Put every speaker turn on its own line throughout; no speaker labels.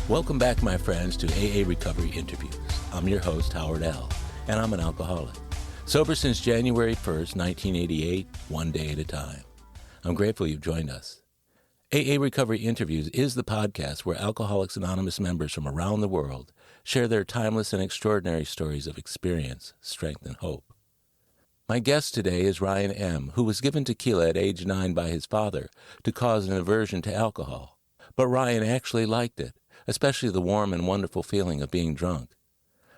Welcome back, my friends, to AA Recovery Interviews. I'm your host, Howard L., and I'm an alcoholic. Sober since January 1st, 1988, one day at a time. I'm grateful you've joined us. AA Recovery Interviews is the podcast where Alcoholics Anonymous members from around the world share their timeless and extraordinary stories of experience, strength, and hope. My guest today is Ryan M., who was given tequila at age 9 by his father to cause an aversion to alcohol. But Ryan actually liked it, especially the warm and wonderful feeling of being drunk.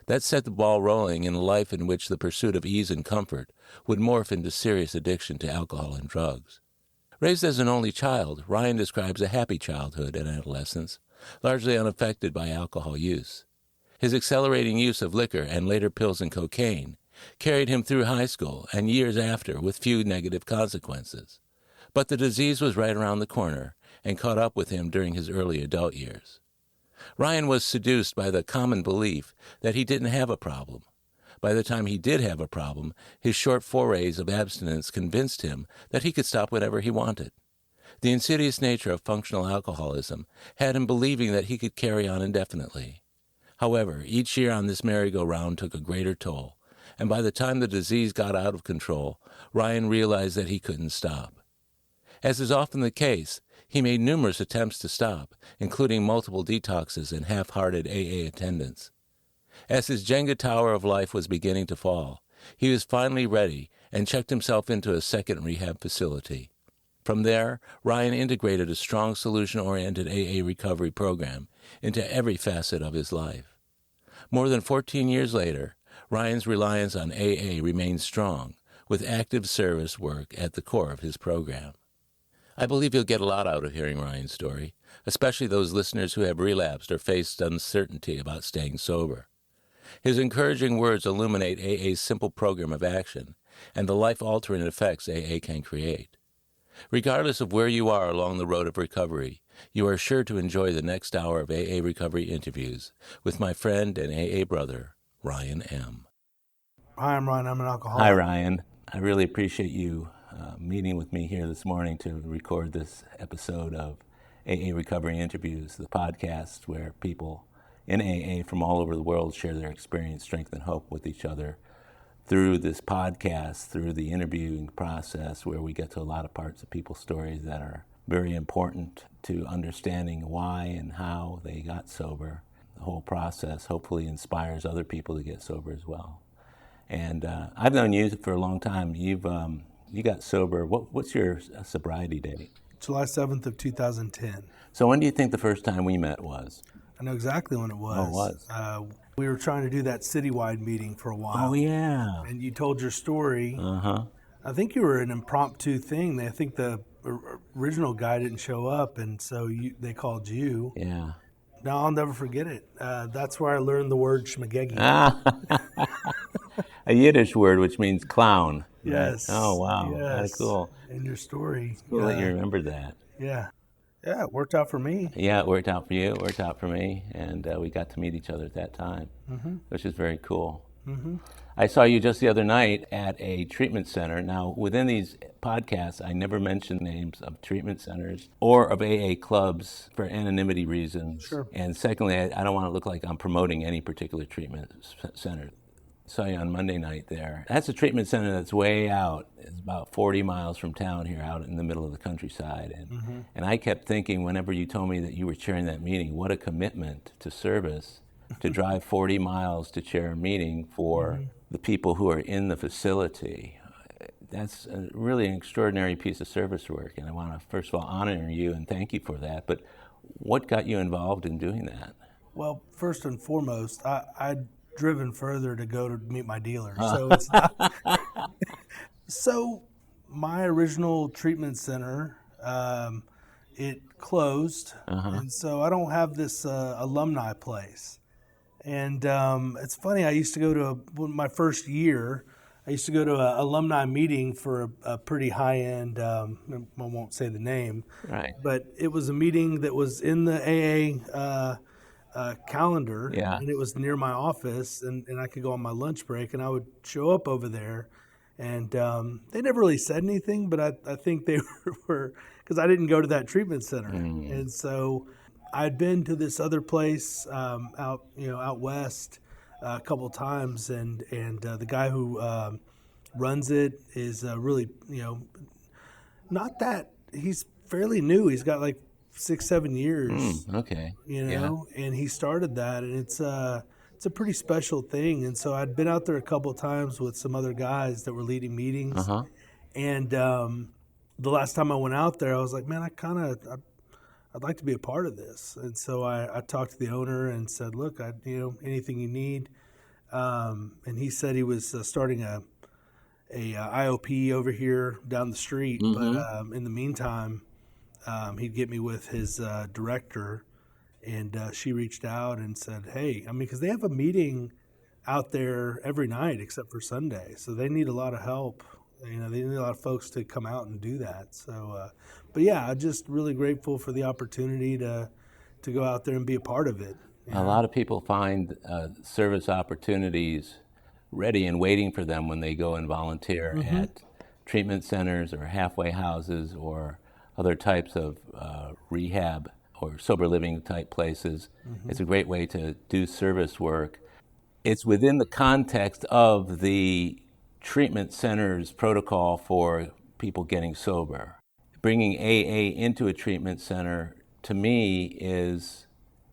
That set the ball rolling in a life in which the pursuit of ease and comfort would morph into serious addiction to alcohol and drugs. Raised as an only child, Ryan describes a happy childhood and adolescence, largely unaffected by alcohol use. His accelerating use of liquor and later pills and cocaine carried him through high school and years after with few negative consequences. But the disease was right around the corner and caught up with him during his early adult years. Ryan was seduced by the common belief that he didn't have a problem. By the time he did have a problem, his short forays of abstinence convinced him that he could stop whenever he wanted. The insidious nature of functional alcoholism had him believing that he could carry on indefinitely. However, each year on this merry-go-round took a greater toll, and by the time the disease got out of control, Ryan realized that he couldn't stop. As is often the case, he made numerous attempts to stop, including multiple detoxes and half-hearted AA attendance. As his Jenga tower of life was beginning to fall, he was finally ready and checked himself into a second rehab facility. From there, Ryan integrated a strong solution-oriented AA recovery program into every facet of his life. More than 14 years later, Ryan's reliance on AA remains strong, with active service work at the core of his program. I believe you'll get a lot out of hearing Ryan's story, especially those listeners who have relapsed or faced uncertainty about staying sober. His encouraging words illuminate AA's simple program of action and the life-altering effects AA can create. Regardless of where you are along the road of recovery, you are sure to enjoy the next hour of AA Recovery Interviews with my friend and AA brother, Ryan M.
Hi, I'm Ryan. I'm an alcoholic.
Hi, Ryan. I really appreciate you meeting with me here this morning to record this episode of AA Recovery Interviews, the podcast where people in AA from all over the world share their experience, strength, and hope with each other through this podcast, through the interviewing process where we get to a lot of parts of people's stories that are very important to understanding why and how they got sober. The whole process hopefully inspires other people to get sober as well. And I've known you for a long time. You got sober. What's your sobriety date?
July 7th of 2010.
So when do you think the first time we met was?
I know exactly when it was.
Oh, it was?
We were trying to do that citywide meeting for a while.
Oh, yeah.
And you told your story.
Uh-huh.
I think you were an impromptu thing. I think the original guy didn't show up, and so they called you.
Yeah.
No, I'll never forget it. That's where I learned the word schmagegi.
A Yiddish word which means clown.
Yes.
Oh, wow.
Yes.
That's cool.
In your story.
It's cool that you remembered that.
Yeah. Yeah, it worked out for me.
Yeah, it worked out for you. It worked out for me. And we got to meet each other at that time, which is very cool. Mm-hmm. I saw you just the other night at a treatment center. Now, within these podcasts, I never mention names of treatment centers or of AA clubs for anonymity reasons.
Sure.
And secondly, I don't want to look like I'm promoting any particular treatment center. Saw you on Monday night there. That's a treatment center that's way out. It's about 40 miles from town here, out in the middle of the countryside. And I kept thinking, whenever you told me that you were chairing that meeting, what a commitment to service to drive 40 miles to chair a meeting for the people who are in the facility. That's really an extraordinary piece of service work, and I want to first of all honor you and thank you for that. But what got you involved in doing that?
Well, first and foremost, I'd driven further to go to meet my dealer. So it's not so my original treatment center, it closed, and so I don't have this alumni place. And it's funny, I used to go to my first year, I used to go to an alumni meeting for a pretty high-end, I won't say the name,
right?
But it was a meeting that was in the AA calendar, and it was near my office, and I could go on my lunch break, and I would show up over there, and they never really said anything, but I think they were, because I didn't go to that treatment center, and so I'd been to this other place out west a couple of times, and the guy who runs it is really, not that he's fairly new. He's got like 6-7 years.
Okay.
And he started that, and it's a pretty special thing. And so I'd been out there a couple of times with some other guys that were leading meetings, and the last time I went out there, I was like, man, I'd like to be a part of this. And so I talked to the owner and said, look, anything you need. And he said he was starting a IOP over here down the street. But in the meantime, he'd get me with his director. And she reached out and said, hey, because they have a meeting out there every night except for Sunday. So they need a lot of help. They need a lot of folks to come out and do that. So, but yeah, I'm just really grateful for the opportunity to go out there and be a part of it.
A lot of people find service opportunities ready and waiting for them when they go and volunteer at treatment centers or halfway houses or other types of rehab or sober living type places. It's a great way to do service work. It's within the context of the treatment center's protocol for people getting sober. Bringing AA into a treatment center, to me, is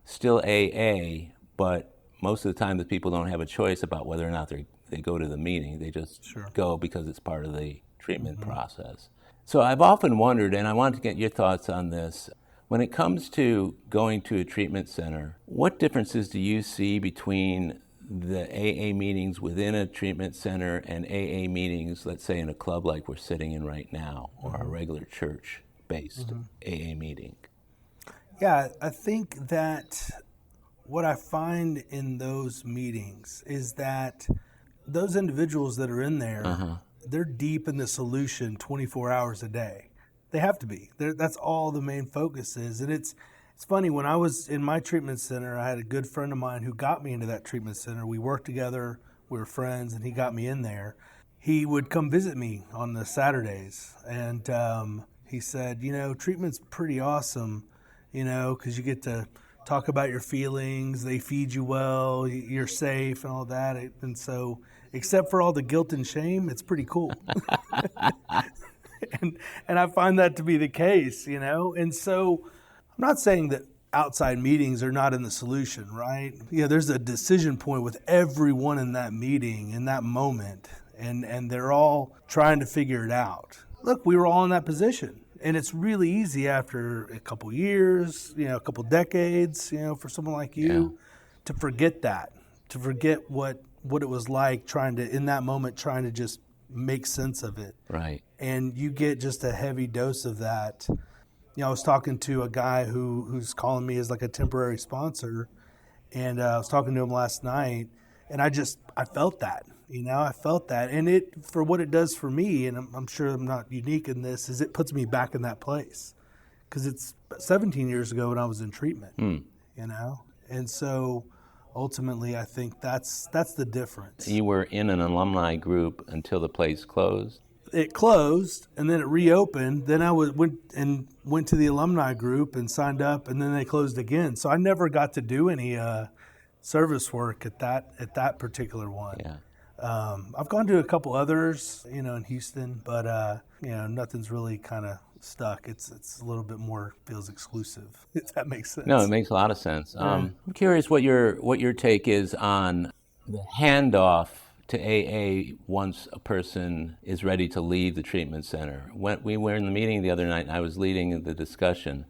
still AA, but most of the time the people don't have a choice about whether or not they go to the meeting. They just go because it's part of the treatment process. So I've often wondered, and I wanted to get your thoughts on this, when it comes to going to a treatment center, what differences do you see between the AA meetings within a treatment center and AA meetings, let's say in a club like we're sitting in right now, or a regular church-based AA meeting?
Yeah, I think that what I find in those meetings is that those individuals that are in there, they're deep in the solution 24 hours a day. They have to be. That's all the main focus is. And it's funny, when I was in my treatment center, I had a good friend of mine who got me into that treatment center. We worked together, we were friends, and he got me in there. He would come visit me on the Saturdays, and he said, treatment's pretty awesome, because you get to talk about your feelings, they feed you well, you're safe and all that. And so, except for all the guilt and shame, it's pretty cool. And I find that to be the case, And so I'm not saying that outside meetings are not in the solution, right? There's a decision point with everyone in that meeting, in that moment, and they're all trying to figure it out. Look, we were all in that position. And it's really easy after a couple years, a couple decades, for someone like you to forget that, to forget what it was like in that moment, trying to just make sense of it.
Right.
And you get just a heavy dose of that. I was talking to a guy who's calling me as like a temporary sponsor, and I was talking to him last night, and I felt that. I felt that, and it, for what it does for me, and I'm sure I'm not unique in this, is it puts me back in that place, because it's 17 years ago when I was in treatment, and so ultimately I think that's the difference.
You were in an alumni group until the place closed?
It closed, and then it reopened. Then I went to the alumni group and signed up, and then they closed again. So I never got to do any service work at that particular one.
Yeah.
I've gone to a couple others, in Houston, but nothing's really kind of stuck. It's a little bit more feels exclusive, if that makes sense.
No, it makes a lot of sense. I'm curious what your take is on the handoff to AA once a person is ready to leave the treatment center. When we were in the meeting the other night and I was leading the discussion,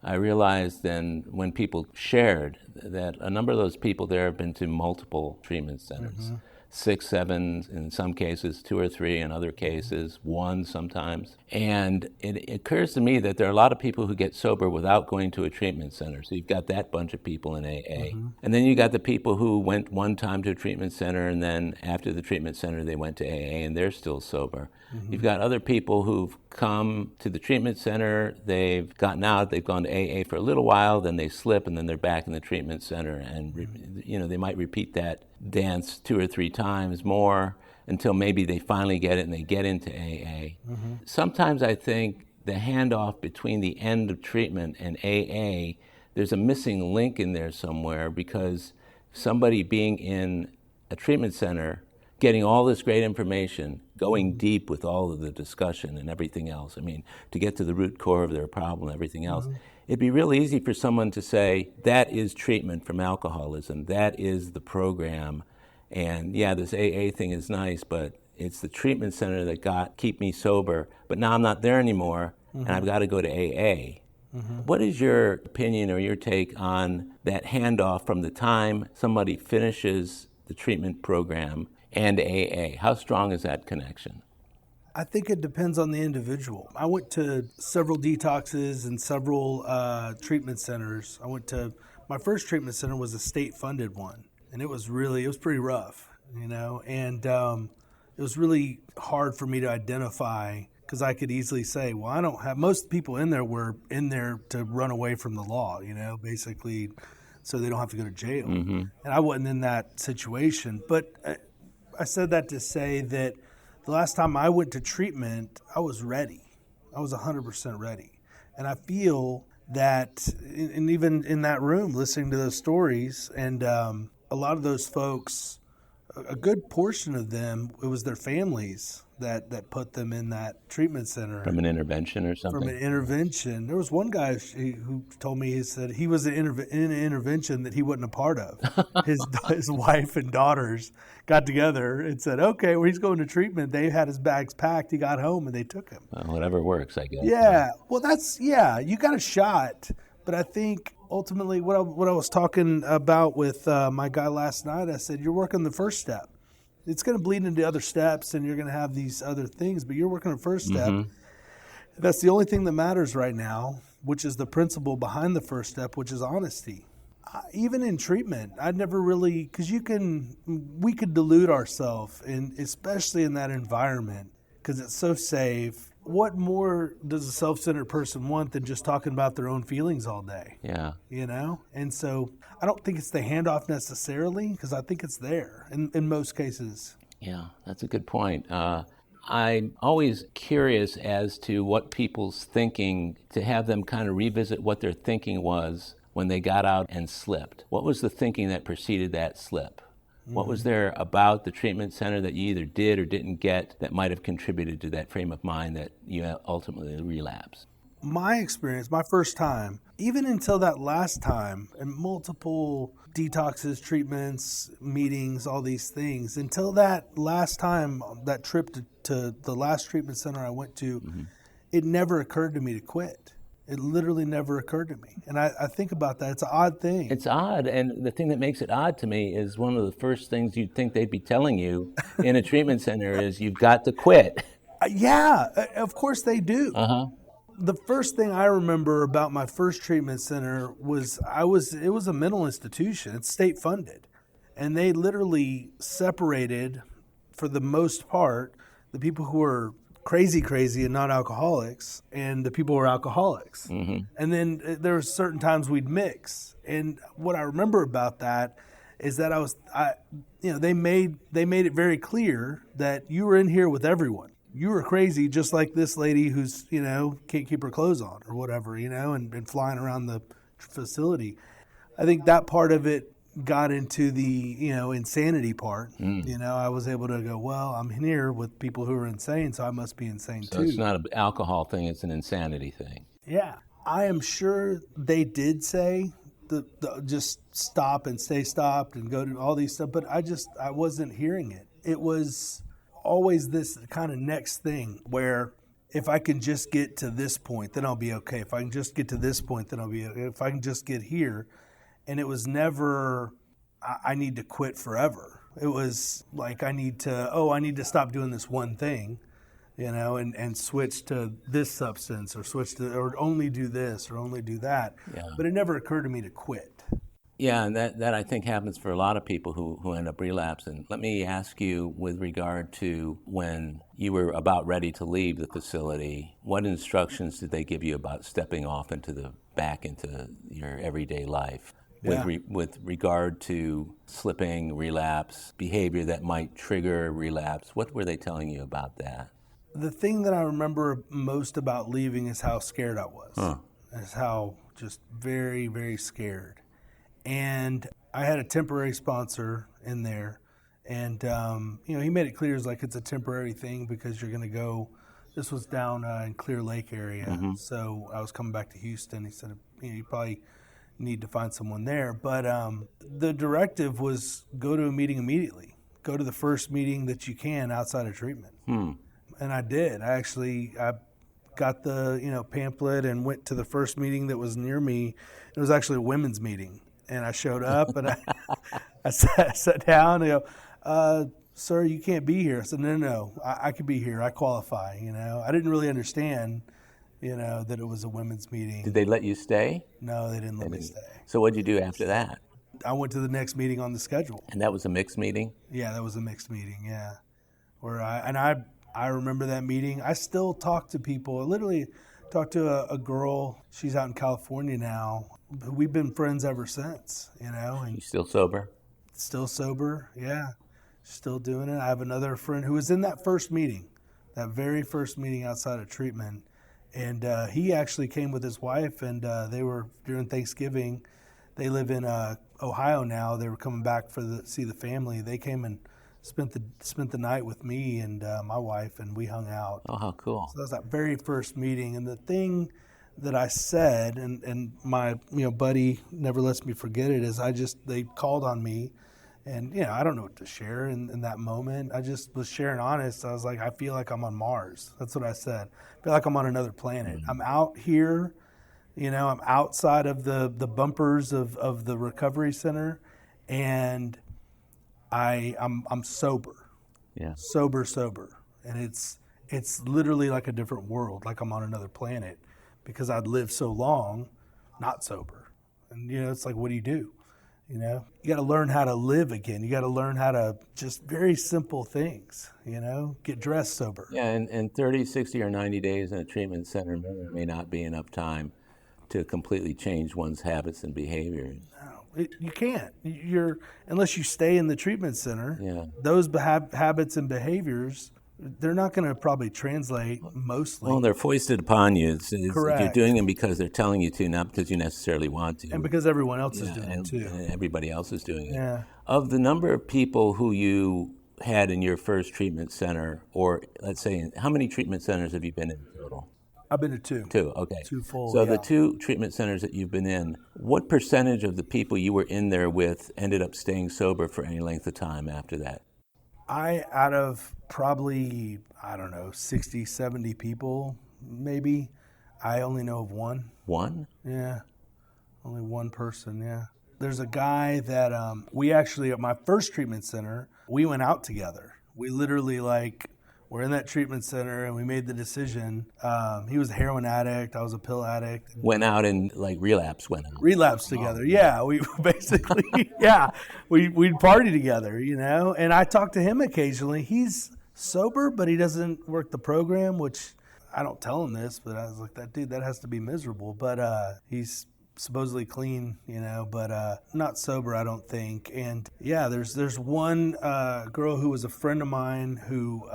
I realized then when people shared that a number of those people there have been to multiple treatment centers. 6, 7, in some cases 2 or 3, in other cases 1 sometimes. And it occurs to me that there are a lot of people who get sober without going to a treatment center. So you've got that bunch of people in AA. And then you got the people who went one time to a treatment center, and then after the treatment center they went to AA and they're still sober. You've got other people who've come to the treatment center, they've gotten out, they've gone to AA for a little while, then they slip, and then they're back in the treatment center. And they might repeat that dance 2 or 3 times more until maybe they finally get it and they get into AA. Sometimes I think the handoff between the end of treatment and AA, there's a missing link in there somewhere, because somebody being in a treatment center, getting all this great information, going deep with all of the discussion and everything else, I mean, to get to the root core of their problem, everything else, it'd be real easy for someone to say, that is treatment from alcoholism, that is the program, and yeah, this AA thing is nice, but it's the treatment center that keep me sober, but now I'm not there anymore, and I've got to go to AA. What is your opinion or your take on that handoff from the time somebody finishes the treatment program and AA? How strong is that connection?
I think it depends on the individual. I went to several detoxes and several treatment centers. My first treatment center was a state-funded one, and it was pretty rough, and it was really hard for me to identify, because I could easily say, well, most people in there were in there to run away from the law, basically, so they don't have to go to jail. And I wasn't in that situation. But I said that to say that the last time I went to treatment, I was ready. I was 100% ready. And I feel that, and even in that room, listening to those stories, and a lot of those folks, a good portion of them, it was their families that put them in that treatment center.
From an intervention or something?
From an intervention. There was one guy who told me, he said he was in an intervention that he wasn't a part of. His wife and daughters got together and said, okay, well, he's going to treatment. They had his bags packed. He got home and they took him.
Well, whatever works, I guess.
Yeah. Well, you got a shot. But I think ultimately what I was talking about with my guy last night, I said, you're working the first step. It's going to bleed into other steps, and you're going to have these other things, but you're working the first step. That's the only thing that matters right now, which is the principle behind the first step, which is honesty. Even in treatment, I'd never really, because we could delude ourselves, and especially in that environment, because it's so safe. What more does a self-centered person want than just talking about their own feelings all day?
Yeah.
And so I don't think it's the handoff necessarily, because I think it's there in most cases.
Yeah, that's a good point. I'm always curious as to what people's thinking, to have them kind of revisit what their thinking was when they got out and slipped. What was the thinking that preceded that slip? What was there about the treatment center that you either did or didn't get that might have contributed to that frame of mind that you ultimately relapsed?
My experience, my first time, even until that last time, and multiple detoxes, treatments, meetings, all these things, until that last time, that trip to the last treatment center I went to, it never occurred to me to quit. It literally never occurred to me. And I think about that. It's an odd thing.
It's odd. And the thing that makes it odd to me is one of the first things you'd think they'd be telling you in a treatment center is you've got to quit.
Yeah, of course they do. The first thing I remember about my first treatment center was it was a mental institution. It's state funded. And they literally separated, for the most part, the people who were crazy and not alcoholics, and the people who were alcoholics. And then there were certain times we'd mix. And what I remember about that is that they made it very clear that you were in here with everyone. You were crazy, just like this lady who's, can't keep her clothes on or whatever, and flying around the facility. I think that part of it got into the, insanity part. I was able to go, well, I'm here with people who are insane, so I must be insane too.
So it's not an alcohol thing, it's an insanity thing.
Yeah. I am sure they did say the just stop and stay stopped and go to all these stuff, but I wasn't hearing it. It was always this kind of next thing where if I can just get to this point, then I'll be okay. If I can just get to this point, then I'll be okay. If I can just get here. And it was never, I need to quit forever. It was like, I need to stop doing this one thing, and switch to this substance or only do this or only do that. Yeah. But it never occurred to me to quit.
Yeah, and that I think happens for a lot of people who end up relapsing. Let me ask you, with regard to when you were about ready to leave the facility, what instructions did they give you about stepping off back into your everyday life? Yeah. With regard to slipping, relapse, behavior that might trigger relapse, what were they telling you about that?
The thing that I remember most about leaving is how scared I was. is how just very, very scared. And I had a temporary sponsor in there. And, he made it clear it's a temporary thing because you're going to go. This was down in Clear Lake area. Mm-hmm. So I was coming back to Houston. He said, you probably need to find someone there. But the directive was go to a meeting immediately. Go to the first meeting that you can outside of treatment. And I did. I got the pamphlet and went to the first meeting that was near me. It was actually a women's meeting. And I showed up and I sat down and sir, you can't be here. I said, no, I could be here. I qualify, I didn't really understand, that it was a women's meeting.
Did they let you stay?
No, they didn't let me stay.
So what did you do after that?
I went to the next meeting on the schedule.
And that was a mixed meeting?
Yeah, that was a mixed meeting, yeah. Where I remember that meeting. I still talk to people. I literally talked to a girl. She's out in California now. We've been friends ever since, And
you still sober?
Still sober, yeah. Still doing it. I have another friend who was in that first meeting, that very first meeting outside of treatment. And he actually came with his wife, and they were, during Thanksgiving, they live in Ohio now. They were coming back see the family. They came and spent the night with me and my wife, and we hung out.
Oh, how cool.
So that was that very first meeting. And the thing that I said, and my buddy never lets me forget it, is they called on me. And, I don't know what to share in that moment. I just was sharing honest. I was like, I feel like I'm on Mars. That's what I said. I feel like I'm on another planet. I'm out here, I'm outside of the bumpers of the recovery center, and I'm sober.
Yeah.
Sober. And it's literally like a different world, like I'm on another planet, because I'd lived so long not sober. And, it's like, what do you do? You got to learn how to live again. You got to learn how to just very simple things, get dressed sober.
Yeah, and 30, 60, or 90 days in a treatment center may not be enough time to completely change one's habits and behavior.
No, you can't. Unless you stay in the treatment center, those habits and behaviors, they're not going to probably translate mostly.
Well, they're foisted upon you.
Correct.
You're doing them because they're telling you to, not because you necessarily want to.
And because everyone else is doing it too.
And everybody else is doing it.
Yeah.
Of the number of people who you had in your first treatment center, or let's say, how many treatment centers have you been in total?
I've been to two.
Two, okay.
Two full,
So the two treatment centers that you've been in, what percentage of the people you were in there with ended up staying sober for any length of time after that?
Out of probably, 60, 70 people, maybe, I only know of one.
One?
Yeah. Only one person, yeah. There's a guy that we actually, at my first treatment center, we went out together. We literally, we're in that treatment center, and we made the decision. He was a heroin addict. I was a pill addict.
Went out and, relapsed went out.
Relapsed together, yeah. We basically, we'd party together, And I talk to him occasionally. He's sober, but he doesn't work the program, which I don't tell him this, but I was like, that has to be miserable. But he's supposedly clean, but not sober, I don't think. And there's one girl who was a friend of mine who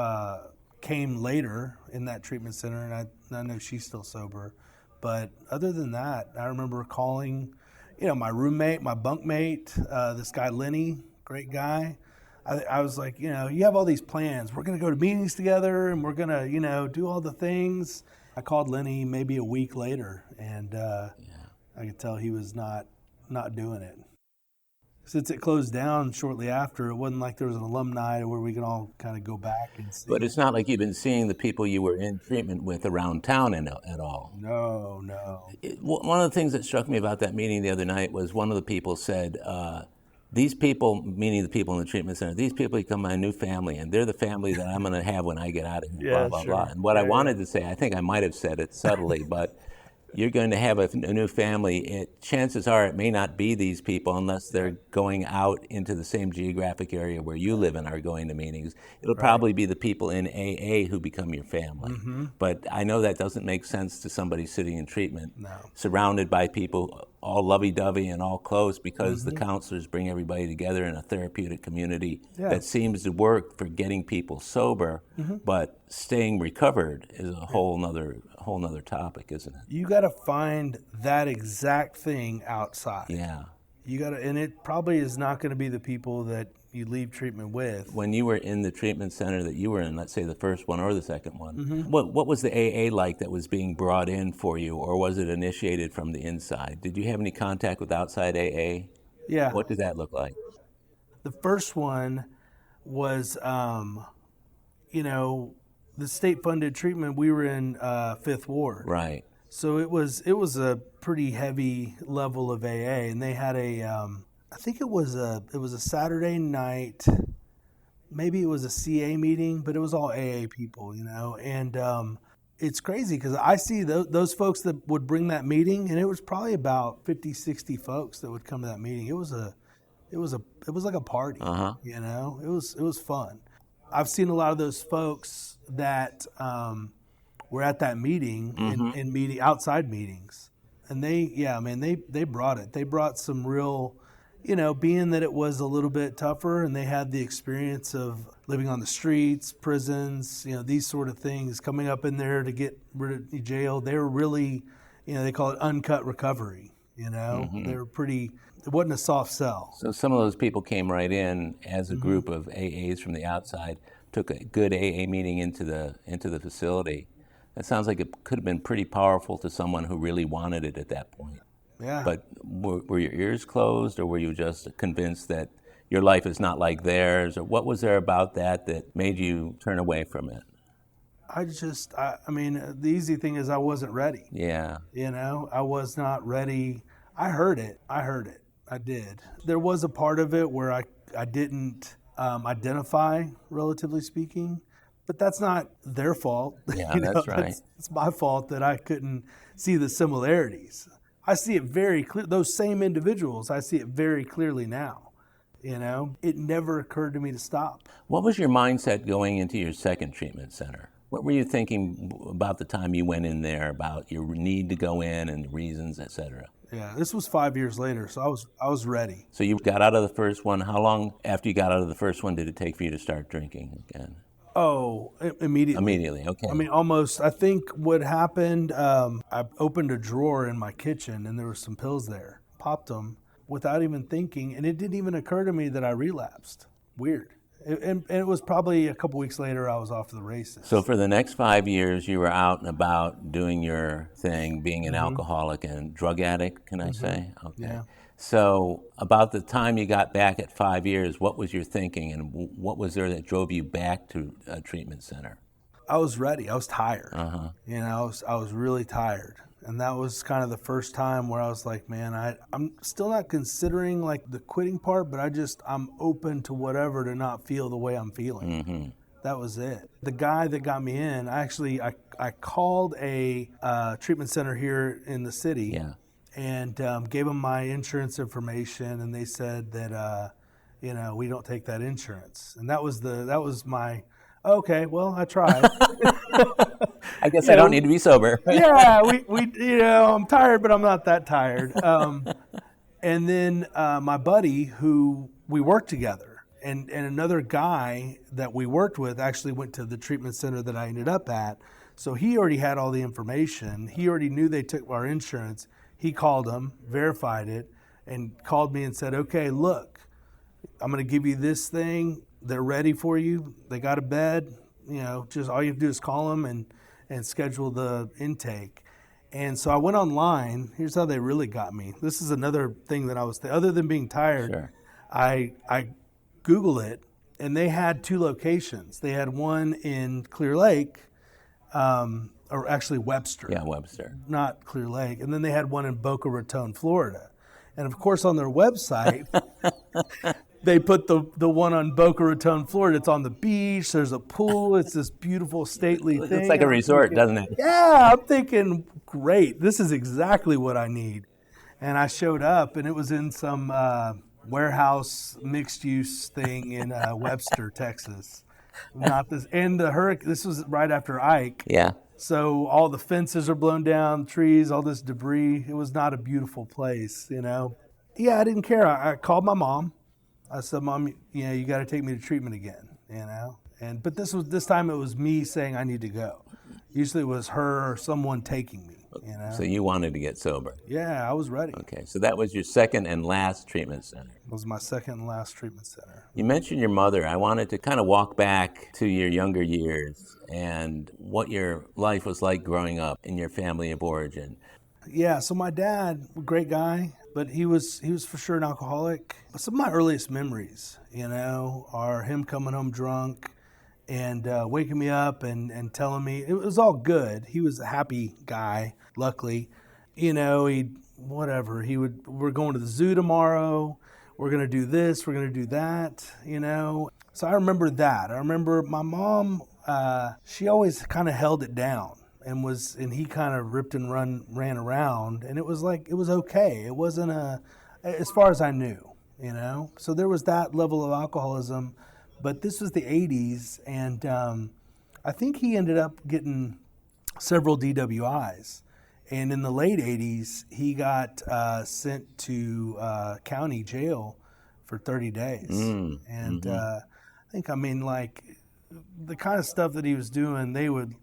came later in that treatment center, and I know she's still sober. But other than that, I remember calling, my roommate, my bunkmate, this guy Lenny, great guy. I was like, you have all these plans. We're going to go to meetings together, and we're going to, do all the things. I called Lenny maybe a week later, and I could tell he was not doing it. Since it closed down shortly after, it wasn't like there was an alumni where we could all kind of go back and see.
But it's not like you've been seeing the people you were in treatment with around town at all.
No.
One of the things that struck me about that meeting the other night was one of the people said, these people, meaning the people in the treatment center, these people become my new family, and they're the family that I'm going to have when I get out of here, blah, blah, blah. And what I wanted to say, I think I might have said it subtly, but you're going to have a new family. Chances are it may not be these people unless they're going out into the same geographic area where you live and are going to meetings. It'll probably be the people in AA who become your family. Mm-hmm. But I know that doesn't make sense to somebody sitting in treatment, surrounded by people all lovey-dovey and all close because the counselors bring everybody together in a therapeutic community that seems to work for getting people sober, but staying recovered is a whole nother topic, isn't it?
You got to find that exact thing outside.
Yeah.
You got to, and it probably is not going to be the people that you leave treatment with.
When you were in the treatment center that you were in, let's say the first one or the second one, what was the AA like that was being brought in for you, or was it initiated from the inside? Did you have any contact with outside AA?
Yeah.
What did that look like?
The first one was, the state-funded treatment. We were in Fifth Ward,
Right.
so it was a pretty heavy level of AA, and they had I think it was a Saturday night, maybe it was a CA meeting, but it was all AA people, and it's crazy because I see those folks that would bring that meeting, and it was probably about 50, 60 folks that would come to that meeting. It was like a party, it was fun. I've seen a lot of those folks that were at that meeting in outside meetings, and they brought it. They brought some real, being that it was a little bit tougher, and they had the experience of living on the streets, prisons, these sort of things, coming up in there to get rid of jail. They were really, they call it uncut recovery. They were pretty. It wasn't a soft sell.
So some of those people came right in as a group of AAs from the outside, took a good AA meeting into the facility. That sounds like it could have been pretty powerful to someone who really wanted it at that point.
Yeah.
But were your ears closed, or were you just convinced that your life is not like theirs, or what was there about that made you turn away from it?
The easy thing is I wasn't ready.
Yeah.
I was not ready. I heard it. I did. There was a part of it where I didn't identify, relatively speaking, but that's not their fault.
Yeah, that's right.
It's my fault that I couldn't see the similarities. I see it very clear. Those same individuals, I see it very clearly now. It never occurred to me to stop.
What was your mindset going into your second treatment center? What were you thinking about the time you went in there, about your need to go in and the reasons, et cetera?
Yeah, this was 5 years later, so I was ready.
So you got out of the first one. How long after you got out of the first one did it take for you to start drinking again?
Oh, immediately.
Immediately, okay.
Almost. I think what happened, I opened a drawer in my kitchen, and there were some pills there. Popped them without even thinking, and it didn't even occur to me that I relapsed. Weird. And it was probably a couple weeks later I was off to the races.
So for the next 5 years, you were out and about doing your thing, being an alcoholic and drug addict, can I say? Okay.
Yeah.
So about the time you got back at 5 years, what was your thinking, and what was there that drove you back to a treatment center?
I was ready. I was tired. I was really tired. And that was kind of the first time where I was like, man, I'm still not considering like the quitting part, but I'm open to whatever to not feel the way I'm feeling. That was it. The guy that got me in, I called a treatment center here in the city and gave them my insurance information, and they said that, we don't take that insurance. And that was my, okay, well, I tried.
I guess I don't need to be sober.
Yeah, we I'm tired, but I'm not that tired. And then my buddy, who we worked together, and another guy that we worked with actually went to the treatment center that I ended up at. So he already had all the information. He already knew they took our insurance. He called them, verified it, and called me and said, okay, look, I'm going to give you this thing. They're ready for you. They got a bed. Just all you have to do is call them and schedule the intake. And so I went online. Here's how they really got me. This is another thing that other than being tired,
Sure.
I Googled it, and they had 2 locations. They had one in Clear Lake, or actually Webster.
Yeah, Webster.
Not Clear Lake. And then they had one in Boca Raton, Florida. And of course on their website, they put the one on Boca Raton, Florida. It's on the beach. There's a pool. It's this beautiful, stately thing.
It's like a resort, doesn't it?
Yeah, I'm thinking, great. This is exactly what I need. And I showed up, and it was in some warehouse mixed-use thing in Webster, Texas. Not this. And the hurricane. This was right after Ike.
Yeah.
So all the fences are blown down, trees, all this debris. It was not a beautiful place, you know. Yeah, I didn't care. I called my mom. I said, Mom, you know, you got to take me to treatment again, you know. But this time it was me saying I need to go. Usually it was her or someone taking me, you know.
So you wanted to get sober.
Yeah, I was ready.
Okay, so that was your second and last treatment center.
It was my second and last treatment center.
You mentioned your mother. I wanted to kind of walk back to your younger years and what your life was like growing up in your family of origin.
Yeah, so my dad, great guy, but he was for sure an alcoholic. Some of my earliest memories, you know, are him coming home drunk and waking me up and telling me it was all good. He was a happy guy, luckily. You know, we're going to the zoo tomorrow. We're going to do this. We're going to do that, you know. So I remember that. I remember my mom, she always kind of held it down and he kind of ripped and ran around. And it was okay. It wasn't as far as I knew, you know. So there was that level of alcoholism. But this was the 80s, and I think he ended up getting several DWIs. And in the late 80s, he got sent to county jail for 30 days. I think, like, the kind of stuff that he was doing, they would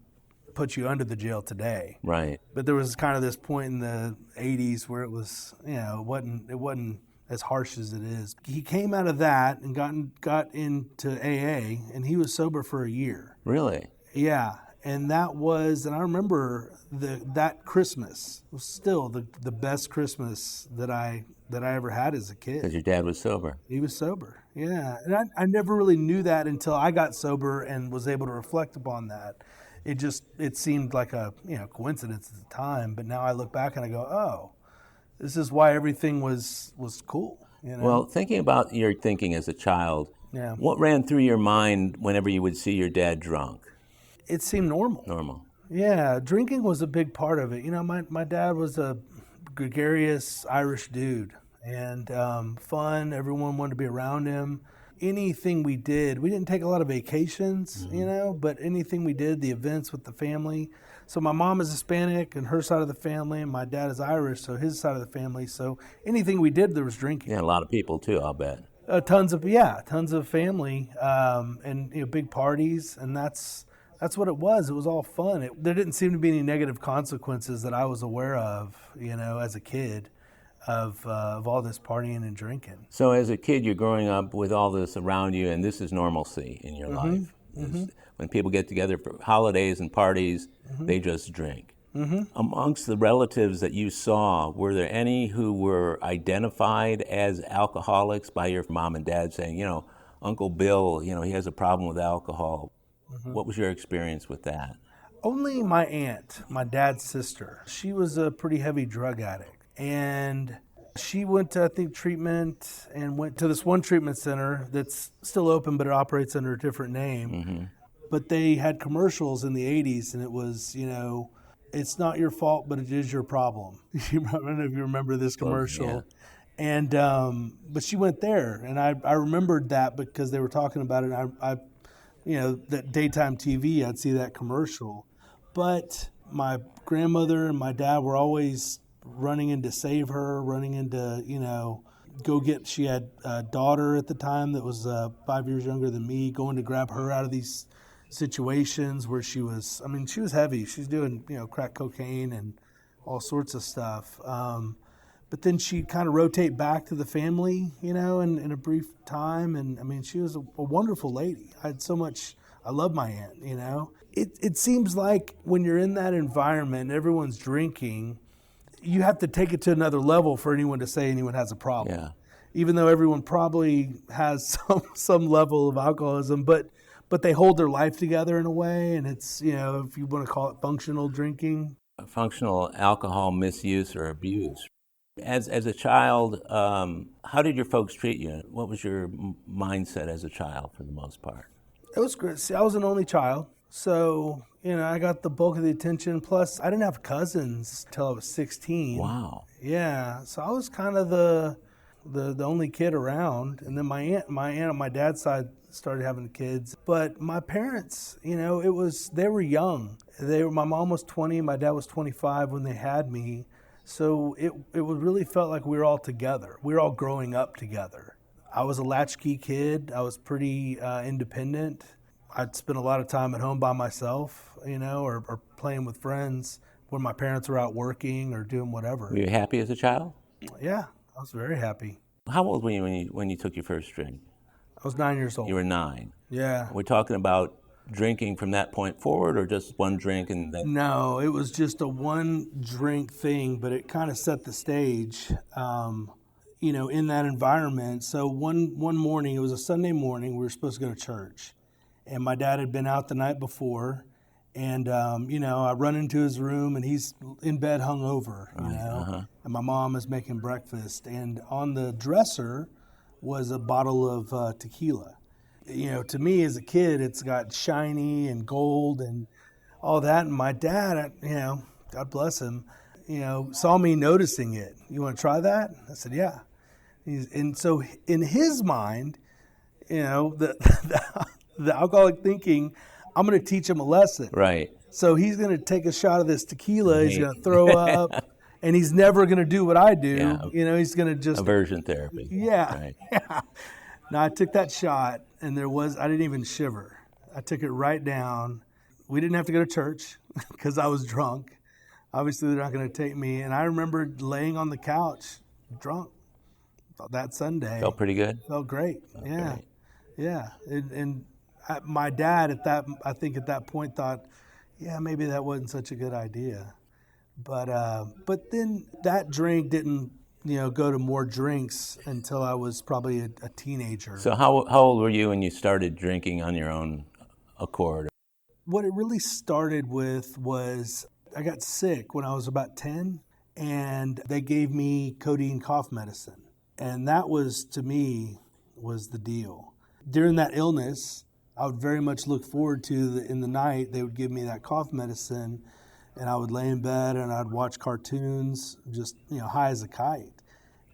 put you under the jail today.
Right.
But there was kind of this point in the 80s where it was, you know, it wasn't as harsh as it is. He came out of that and got into AA, and he was sober for a year.
Really?
Yeah, and I remember that Christmas was still the best Christmas that I ever had as a kid.
Because your dad was sober.
He was sober, yeah. And I never really knew that until I got sober and was able to reflect upon that. It seemed like a coincidence at the time, but now I look back and I go, oh, this is why everything was cool. You know?
Well, thinking about your thinking as a child,
yeah.
What ran through your mind whenever you would see your dad drunk?
It seemed normal.
Normal.
Yeah, drinking was a big part of it. You know, my dad was a gregarious Irish dude and fun. Everyone wanted to be around him. Anything we did, we didn't take a lot of vacations, you know, but anything we did, the events with the family. So my mom is Hispanic and her side of the family, and my dad is Irish, so his side of the family. So anything we did, there was drinking.
Yeah, a lot of people too, I'll bet.
Tons of family, and big parties, and that's what it was. It was all fun. There didn't seem to be any negative consequences that I was aware of, you know, as a kid, of all this partying and drinking.
So as a kid, you're growing up with all this around you, and this is normalcy in your life. When people get together for holidays and parties, they just drink. Amongst the relatives that you saw, were there any who were identified as alcoholics by your mom and dad saying, you know, Uncle Bill, you know, he has a problem with alcohol? What was your experience with that?
Only my aunt, my dad's sister. She was a pretty heavy drug addict. And she went to, I think, treatment and went to this one treatment center that's still open, but it operates under a different name. But they had commercials in the 80s, and it was, you know, it's not your fault, but it is your problem. I don't know if you remember this commercial. Yeah. And but she went there, and I remembered that because they were talking about it. I you know, that daytime TV, I'd see that commercial. But my grandmother and my dad were always running in to save her, running into, you know, she had a daughter at the time that was 5 years younger than me, going to grab her out of these situations where she was heavy. She's doing, you know, crack cocaine and all sorts of stuff. But then she'd kind of rotate back to the family, you know, in a brief time. And I mean, she was a wonderful lady. I love my aunt, you know. It seems like when you're in that environment, everyone's drinking, you have to take it to another level for anyone to say anyone has a problem.
Yeah.
Even though everyone probably has some level of alcoholism, but they hold their life together in a way, and it's, you know, if you want to call it functional drinking.
Functional alcohol misuse or abuse. As a child, how did your folks treat you? What was your mindset as a child for the most part?
It was great. See, I was an only child, so, you know, I got the bulk of the attention. Plus, I didn't have cousins till I was 16.
Wow.
Yeah, so I was kind of the the only kid around. And then my aunt on my dad's side started having kids. But my parents, they were young. My mom was 20, my dad was 25 when they had me. So it really felt like we were all together. We were all growing up together. I was a latchkey kid. I was pretty independent. I'd spend a lot of time at home by myself, or playing with friends when my parents were out working or doing whatever.
Were you happy as a child?
Yeah, I was very happy.
How old were you when you took your first drink?
I was 9 years old.
You were 9.
Yeah.
We're talking about drinking from that point forward, or just one drink and then?
No, it was just a one drink thing, but it kind of set the stage, in that environment. So one morning, it was a Sunday morning, we were supposed to go to church. And my dad had been out the night before. And, I run into his room and he's in bed hungover, and my mom is making breakfast. And on the dresser was a bottle of tequila. To me as a kid, it's got shiny and gold and all that. And my dad, God bless him, saw me noticing it. You want to try that? I said, yeah. And so in his mind, the alcoholic thinking, I'm going to teach him a lesson.
Right.
So he's going to take a shot of this tequila. He's going to throw up, and he's never going to do what I do.
Yeah.
He's going to just
aversion therapy.
Yeah.
Right.
Yeah. Now I took that shot, and I didn't even shiver. I took it right down. We didn't have to go to church because I was drunk. Obviously, they're not going to take me. And I remember laying on the couch, drunk, that Sunday.
Felt pretty good.
Felt great.
Felt
yeah.
great.
Yeah. And my dad at that point thought, yeah, maybe that wasn't such a good idea. But then that drink didn't, go to more drinks until I was probably a teenager.
So how old were you when you started drinking on your own accord?
What it really started with was I got sick when I was about 10, and they gave me codeine cough medicine. And that was, to me, was the deal. During that illness, I would very much look forward to in the night, they would give me that cough medicine, and I would lay in bed and I'd watch cartoons, just, high as a kite.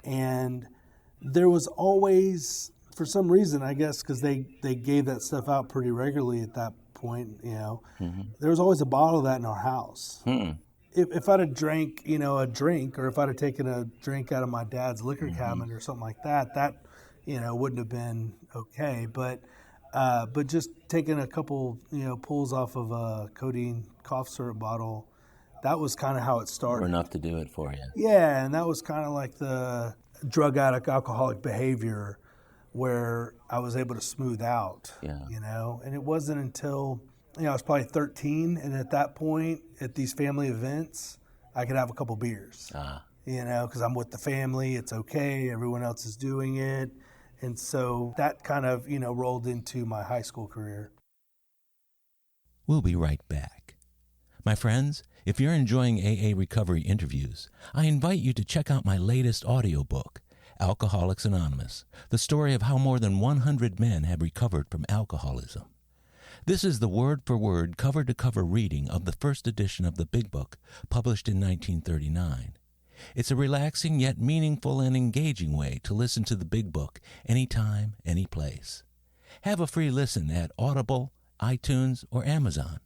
And there was always, for some reason, I guess, because they gave that stuff out pretty regularly at that point, there was always a bottle of that in our house. If I'd have drank, a drink, or if I'd have taken a drink out of my dad's liquor cabinet or something like that, wouldn't have been okay. But just taking a couple, pulls off of a codeine cough syrup bottle, that was kind of how it started.
Or enough to do it for you.
Yeah, and that was kind of like the drug addict alcoholic behavior where I was able to smooth out, And it wasn't until, I was probably 13, and at that point, at these family events, I could have a couple beers, because I'm with the family, it's okay, everyone else is doing it. And so that kind of, rolled into my high school career.
We'll be right back. My friends, if you're enjoying AA Recovery interviews, I invite you to check out my latest audiobook, Alcoholics Anonymous, the story of how more than 100 men have recovered from alcoholism. This is the word-for-word, cover-to-cover reading of the first edition of the Big Book, published in 1939. It's a relaxing yet meaningful and engaging way to listen to the Big Book anytime, any place. Have a free listen at Audible, iTunes, or Amazon.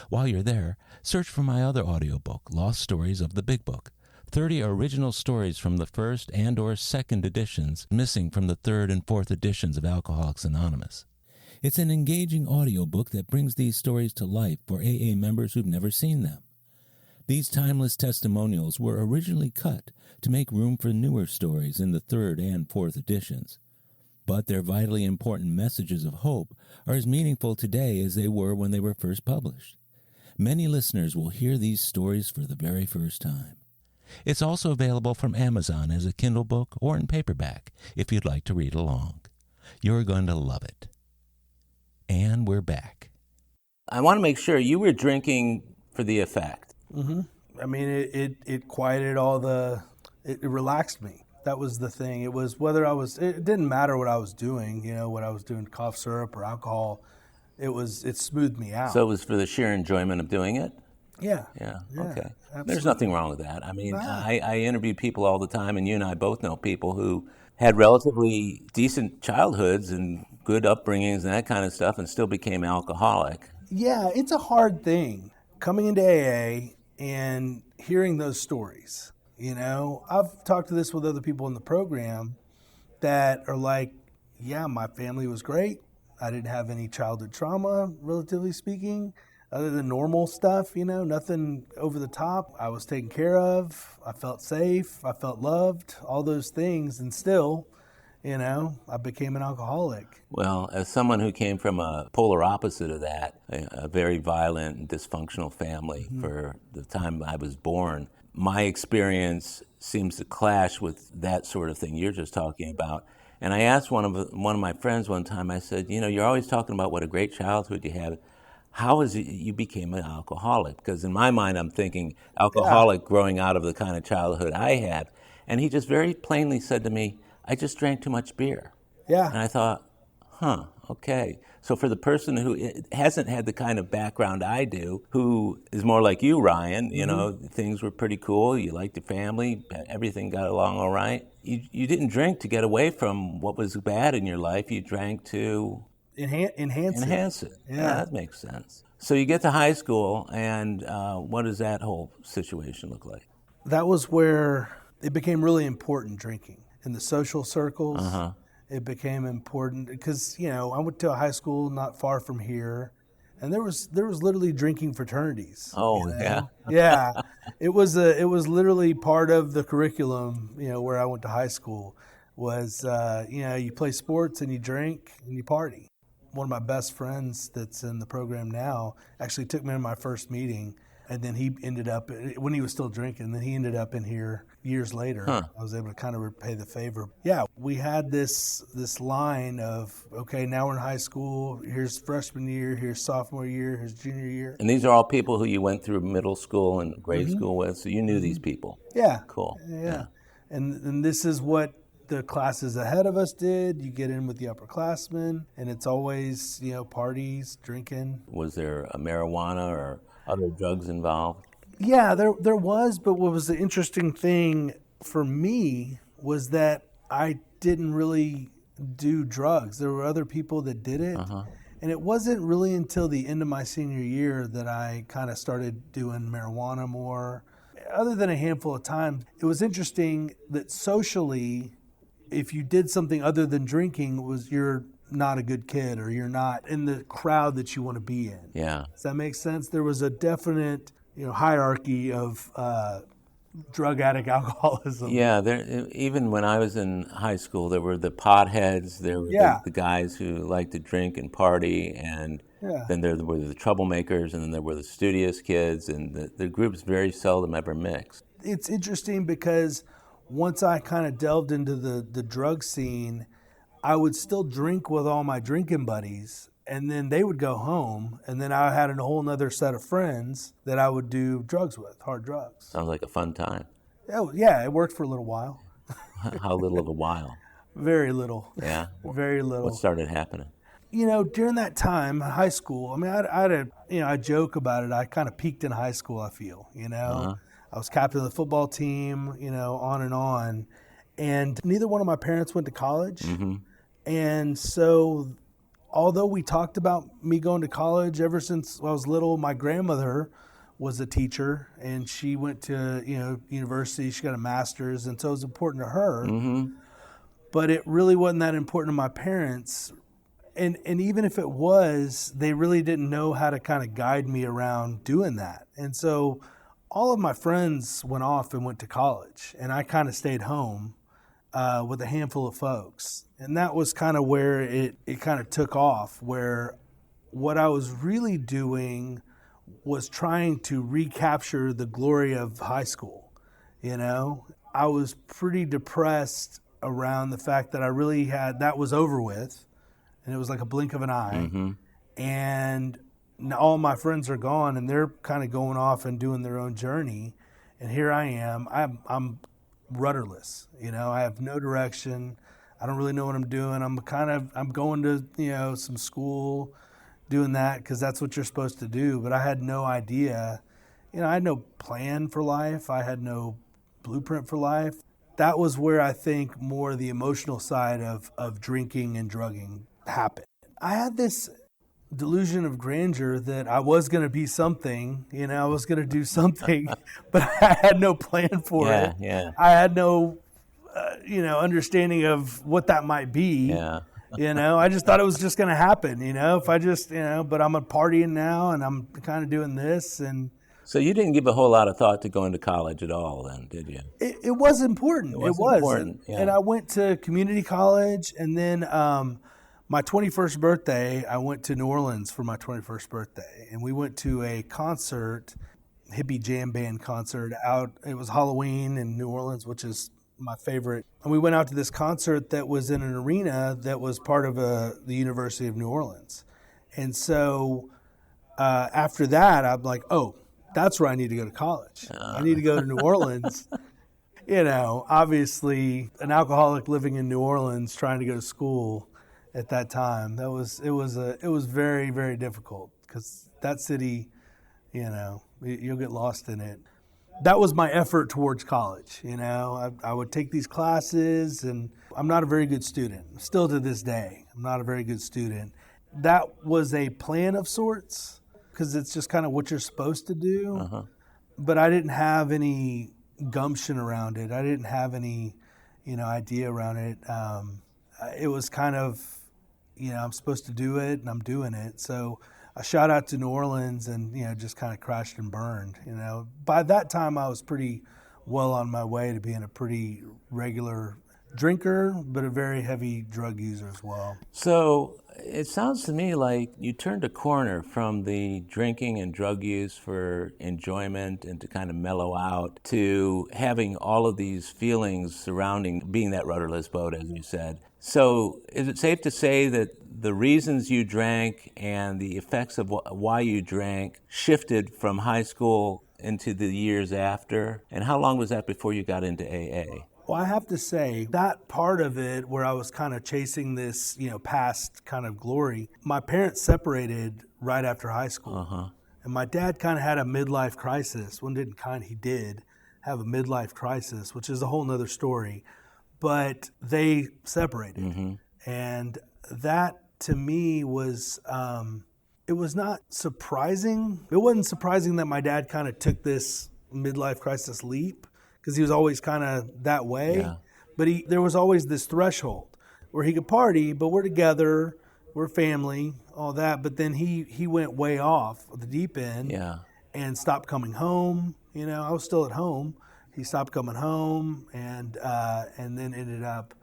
While you're there, search for my other audiobook, Lost Stories of the Big Book, 30 original stories from the first and or second editions, missing from the third and fourth editions of Alcoholics Anonymous. It's an engaging audiobook that brings these stories to life for AA members who've never seen them. These timeless testimonials were originally cut to make room for newer stories in the third and fourth editions. But their vitally important messages of hope are as meaningful today as they were when they were first published. Many listeners will hear these stories for the very first time. It's also available from Amazon as a Kindle book or in paperback if you'd like to read along. You're going to love it. And we're back. I want to make sure you were drinking for the effect.
Mm-hmm. I mean, it quieted it relaxed me. That was the thing. It was it didn't matter what I was doing, what I was doing, cough syrup or alcohol. It smoothed me out.
So it was for the sheer enjoyment of doing it?
Yeah.
Yeah, okay.
Absolutely.
There's nothing wrong with that. I mean, I interview people all the time, and you and I both know people who had relatively decent childhoods and good upbringings and that kind of stuff and still became alcoholic.
Yeah, it's a hard thing coming into AA and hearing those stories. You know, I've talked to this with other people in the program that are like, yeah, my family was great. I didn't have any childhood trauma, relatively speaking, other than normal stuff, you know, nothing over the top. I was taken care of. I felt safe. I felt loved, all those things. And still, you know, I became an alcoholic.
Well, as someone who came from a polar opposite of that, a very violent and dysfunctional family for the time I was born, my experience seems to clash with that sort of thing you're just talking about. And I asked one of my friends one time, I said, you know, you're always talking about what a great childhood you had. How is it you became an alcoholic? Because in my mind, I'm thinking alcoholic growing out of the kind of childhood I had. And he just very plainly said to me, I just drank too much beer.
Yeah.
And I thought, okay. So for the person who hasn't had the kind of background I do, who is more like you, Ryan, you know, things were pretty cool. You liked your family. Everything got along all right. You didn't drink to get away from what was bad in your life. You drank to
Enhance
it.
Yeah.
That makes sense. So you get to high school, and what does that whole situation look like?
That was where it became really important, drinking. In the social circles, it became important because, you know, I went to a high school not far from here, and there was literally drinking fraternities.
Oh,
you know?
yeah.
Yeah. It was literally part of the curriculum, you know, where I went to high school was, you know, you play sports and you drink and you party. One of my best friends that's in the program now actually took me to my first meeting, and then he ended up, when he was still drinking, then he ended up in here years later. I was able to kind of repay the favor. Yeah, we had this line of, okay, now we're in high school, here's freshman year, here's sophomore year, here's junior year.
And these are all people who you went through middle school and grade school with, so you knew these people.
Yeah.
Cool.
Yeah. And this is what the classes ahead of us did. You get in with the upperclassmen, and it's always, you know, parties, drinking.
Was there a marijuana or other drugs involved?
Yeah, there was, but what was the interesting thing for me was that I didn't really do drugs. There were other people that did it. And it wasn't really until the end of my senior year that I kind of started doing marijuana more. Other than a handful of times, it was interesting that socially, if you did something other than drinking, you're not a good kid or you're not in the crowd that you want to be in.
Yeah.
Does that make sense? There was a definite, you know, hierarchy of drug addict alcoholism.
Yeah, even when I was in high school, there were the potheads, there were the guys who liked to drink and party, and then there were the troublemakers, and then there were the studious kids, and the groups very seldom ever mixed.
It's interesting because once I kind of delved into the drug scene, I would still drink with all my drinking buddies, and then they would go home, and then I had a whole nother set of friends that I would do drugs with, hard drugs.
Sounds like a fun time.
Yeah, it worked for a little while.
How little of a while?
Very little.
Yeah?
Very little.
What started happening?
You know, during that time, high school, I mean, I joke about it. I kind of peaked in high school, I feel, you know. I was captain of the football team, you know, on. And neither one of my parents went to college. And so although we talked about me going to college ever since I was little, my grandmother was a teacher, and she went to, you know, university. She got a master's, and so it was important to her. But it really wasn't that important to my parents. And even if it was, they really didn't know how to kind of guide me around doing that. And so all of my friends went off and went to college, and I kind of stayed home with a handful of folks. And that was kind of where it kind of took off, where what I was really doing was trying to recapture the glory of high school. You know, I was pretty depressed around the fact that I really that was over with, and it was like a blink of an eye. And now all my friends are gone, and they're kind of going off and doing their own journey. And here I am. I'm rudderless. You know, I have no direction. I don't really know what I'm doing. I'm going to, you know, some school, doing that because that's what you're supposed to do. But I had no idea. You know, I had no plan for life. I had no blueprint for life. that was where I think more the emotional side of drinking and drugging happened. I had this delusion of grandeur that I was going to be something, I was going to do something, but I had no plan for it.
Yeah.
I had no, understanding of what that might be.
Yeah.
I just thought it was just going to happen, if I just, but I'm partying now and I'm kind of doing this. And
so you didn't give a whole lot of thought to going to college at all then, did you?
It was important. It was.
Important. Yeah.
And I went to community college, and then my 21st birthday, I went to New Orleans for my 21st birthday. And we went to a concert, hippie jam band concert out. It was Halloween in New Orleans, which is my favorite. And we went out to this concert that was in an arena that was part of the University of New Orleans. And so after that, I'm like, oh, that's where I need to go to college. I need to go to New Orleans. Obviously an alcoholic living in New Orleans trying to go to school at that time, it was very, very difficult because that city, you'll get lost in it. That was my effort towards college. I would take these classes, and I'm not a very good student. Still to this day, I'm not a very good student. That was a plan of sorts because it's just kind of what you're supposed to do.
Uh-huh.
But I didn't have any gumption around it. I didn't have any, idea around it. It was kind of, I'm supposed to do it and I'm doing it. So I shot out to New Orleans and, just kind of crashed and burned. By that time I was pretty well on my way to being a pretty regular drinker, but a very heavy drug user as well.
So it sounds to me like you turned a corner from the drinking and drug use for enjoyment and to kind of mellow out to having all of these feelings surrounding being that rudderless boat, as you said. So is it safe to say that the reasons you drank and the effects of why you drank shifted from high school into the years after? And how long was that before you got into AA?
Well, I have to say that part of it where I was kind of chasing this, past kind of glory, my parents separated right after high school.
Uh-huh.
And my dad kind of had a midlife crisis. He did have a midlife crisis, which is a whole nother story. But they separated.
Mm-hmm.
And that to me was, it was not surprising. It wasn't surprising that my dad kind of took this midlife crisis leap, because he was always kind of that way.
Yeah.
But there was always this threshold where he could party, but we're together, we're family, all that. But then he went way off the deep end.
Yeah.
And stopped coming home. I was still at home. He stopped coming home and then ended up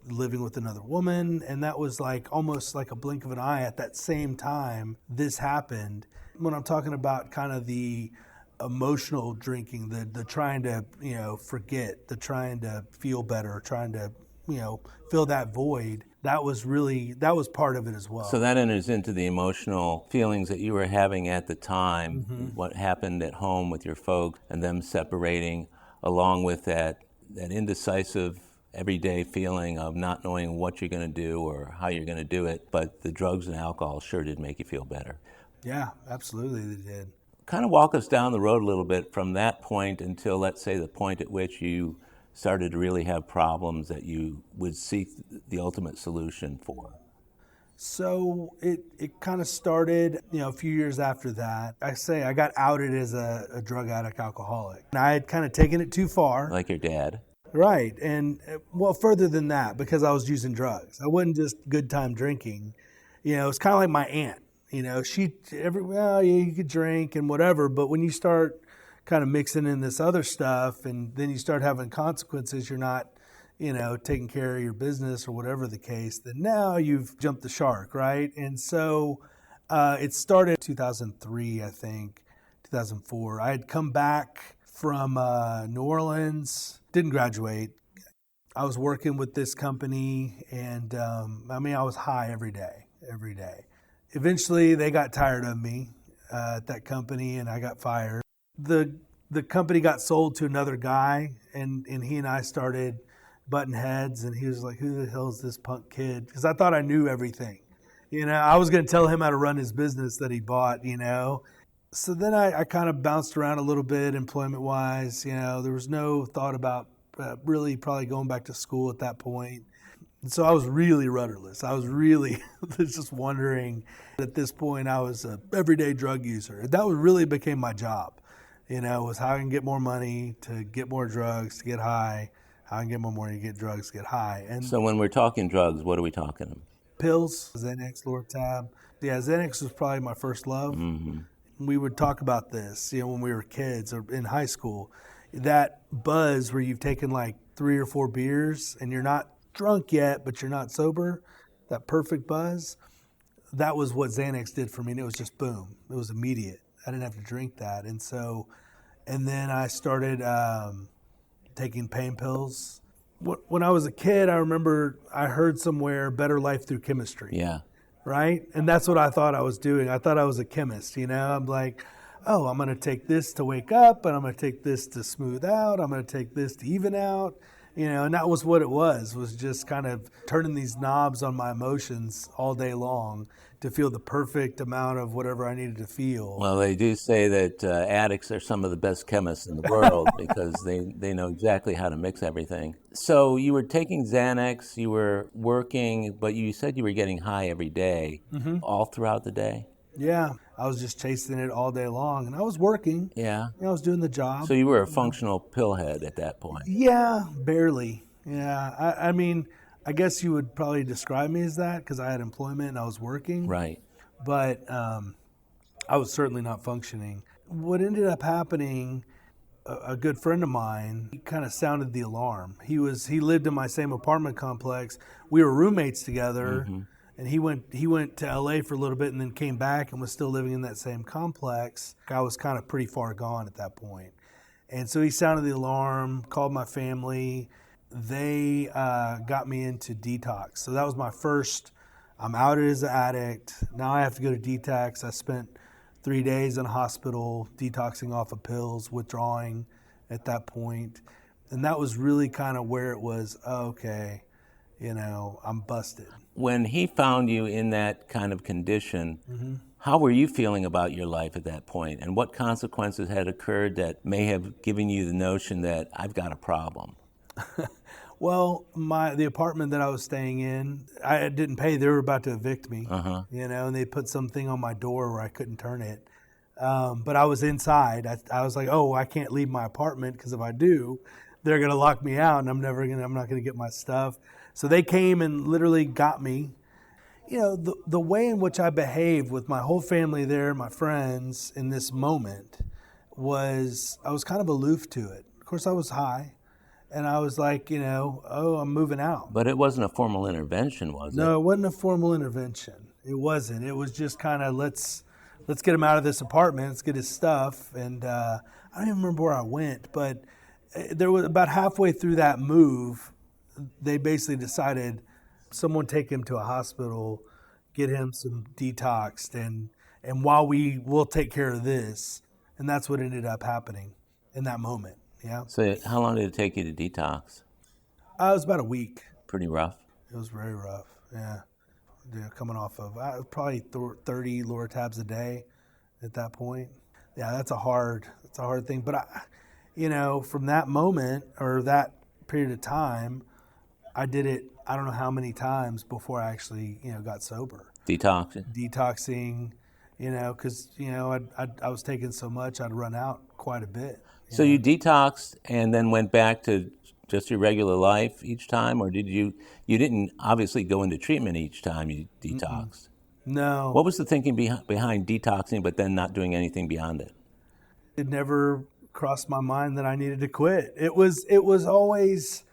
living with another woman. And that was like almost like a blink of an eye. At that same time, this happened. When I'm talking about kind of the emotional drinking, the trying to, forget, the trying to feel better, trying to, fill that void, that was part of it as well.
So that enters into the emotional feelings that you were having at the time,
Mm-hmm.
what happened at home with your folks and them separating, along with that indecisive everyday feeling of not knowing what you're going to do or how you're going to do it. But the drugs and alcohol sure did make you feel better.
Yeah, absolutely they did.
Kind of walk us down the road a little bit from that point until, let's say, the point at which you started to really have problems that you would seek the ultimate solution for.
So it kind of started, a few years after that. I got outed as a drug addict alcoholic. And I had kind of taken it too far.
Like your dad.
Right. And, further than that, because I was using drugs. I wasn't just good time drinking. It's kind of like my aunt. You could drink and whatever, but when you start kind of mixing in this other stuff and then you start having consequences, you're not, taking care of your business or whatever the case, then now you've jumped the shark, right? And so it started in 2003, I think, 2004. I had come back from New Orleans, didn't graduate. I was working with this company and, I was high every day. Eventually, they got tired of me at that company, and I got fired. The company got sold to another guy, and he and I started butting heads, and he was like, who the hell is this punk kid? Because I thought I knew everything. I was going to tell him how to run his business that he bought, So then I kind of bounced around a little bit employment-wise. There was no thought about really probably going back to school at that point. And so I was really rudderless. I was really just wondering. At this point, I was an everyday drug user. That really became my job, was how I can get more money to get more drugs, to get high, how I can get more money to get drugs, to get high. And
So when we're talking drugs, what are we talking?
pills, Xanax, Lortab. Yeah, Xanax was probably my first love.
Mm-hmm.
We would talk about this, when we were kids or in high school. That buzz where you've taken like 3 or 4 beers and you're not drunk yet, but you're not sober, that perfect buzz, that was what Xanax did for me. And it was just boom. It was immediate. I didn't have to drink that. And then I started taking pain pills. When I was a kid, I remember I heard somewhere better life through chemistry.
Yeah.
Right? And that's what I thought I was doing. I thought I was a chemist, I'm like, oh, I'm going to take this to wake up, and I'm going to take this to smooth out. I'm going to take this to even out. And that was what it was just kind of turning these knobs on my emotions all day long to feel the perfect amount of whatever I needed to feel.
Well, they do say that addicts are some of the best chemists in the world because they know exactly how to mix everything. So you were taking Xanax, you were working, but you said you were getting high every day, all throughout the day?
Yeah, I was just chasing it all day long, and I was working.
Yeah.
I was doing the job.
So you were a functional pillhead at that point?
Yeah, barely. Yeah, I mean, I guess you would probably describe me as that because I had employment and I was working.
Right.
But I was certainly not functioning. What ended up happening, a good friend of mine, he kind of sounded the alarm. He lived in my same apartment complex. We were roommates together. Mm-hmm. And he went to LA for a little bit and then came back and was still living in that same complex. I was kind of pretty far gone at that point. And so he sounded the alarm, called my family. They got me into detox. So that was my first, I'm outed as an addict. Now I have to go to detox. I spent 3 days in a hospital detoxing off of pills, withdrawing at that point. And that was really kind of where it was, okay, I'm busted.
When he found you in that kind of condition, how were you feeling about your life at that point? And what consequences had occurred that may have given you the notion that I've got a problem?
Well, the apartment that I was staying in, I didn't pay. They were about to evict me, and they put something on my door where I couldn't turn it. But I was inside. I was like, oh, I can't leave my apartment because if I do, they're going to lock me out and I'm not going to get my stuff. So they came and literally got me. The way in which I behaved with my whole family there, my friends in this moment I was kind of aloof to it. Of course, I was high and I was like, oh, I'm moving out.
But it wasn't a formal intervention, was it?
No, it wasn't a formal intervention. It wasn't. It was just kind of, let's get him out of this apartment. Let's get his stuff. And I don't even remember where I went, but there was about halfway through that move, they basically decided someone take him to a hospital, get him some detoxed, and while we'll take care of this. And that's what ended up happening in that moment. Yeah.
So how long did it take you to detox?
It was about a week.
Pretty rough?
It was very rough, yeah. Coming off of probably 30 Lortabs a day at that point. Yeah, that's a hard thing. But from that moment or that period of time, I did it, I don't know how many times before I actually, got sober. Detoxing, because, I was taking so much, I'd run out quite a bit.
So you detoxed and then went back to just your regular life each time? Or you didn't obviously go into treatment each time you detoxed?
No.
What was the thinking behind detoxing but then not doing anything beyond it?
It never crossed my mind that I needed to quit. It was always,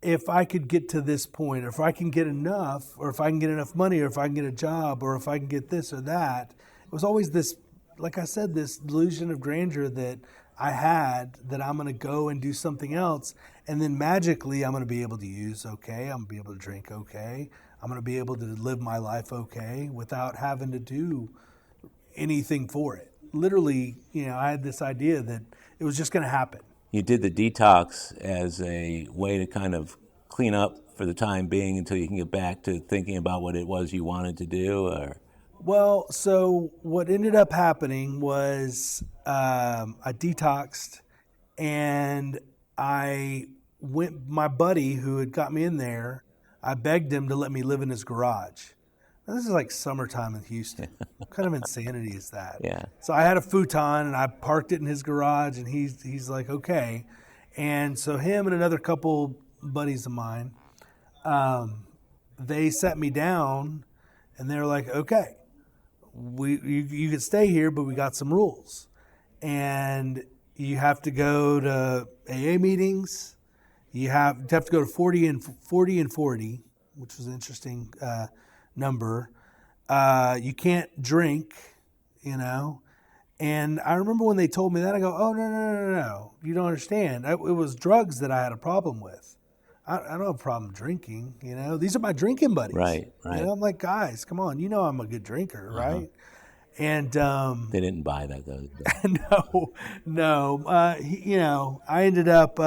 if I could get to this point, or if I can get enough, or if I can get enough money, or if I can get a job, or if I can get this or that, it was always this, like I said, this delusion of grandeur that I had, that I'm going to go and do something else, and then magically I'm going to be able to use okay, I'm going to be able to drink okay, I'm going to be able to live my life okay without having to do anything for it. Literally, I had this idea that it was just going to happen.
You did the detox as a way to kind of clean up for the time being until you can get back to thinking about what it was you wanted to do, or?
Well, so what ended up happening was I detoxed, and I my buddy who had got me in there, I begged him to let me live in his garage. Now, this is like summertime in Houston. What kind of insanity is that?
Yeah.
So I had a futon and I parked it in his garage, and he's like, okay. And so him and another couple buddies of mine, they sat me down, and they were like, okay, you can stay here, but we got some rules. And you have to go to AA meetings. You have to go to 40 and 40, which was an interesting number. You can't drink, And I remember when they told me that, I go, oh, no. You don't understand. It was drugs that I had a problem with. I don't have a problem drinking, These are my drinking buddies.
Right.
I'm like, guys, come on. I'm a good drinker, right? And
they didn't buy that, though.
No. I ended up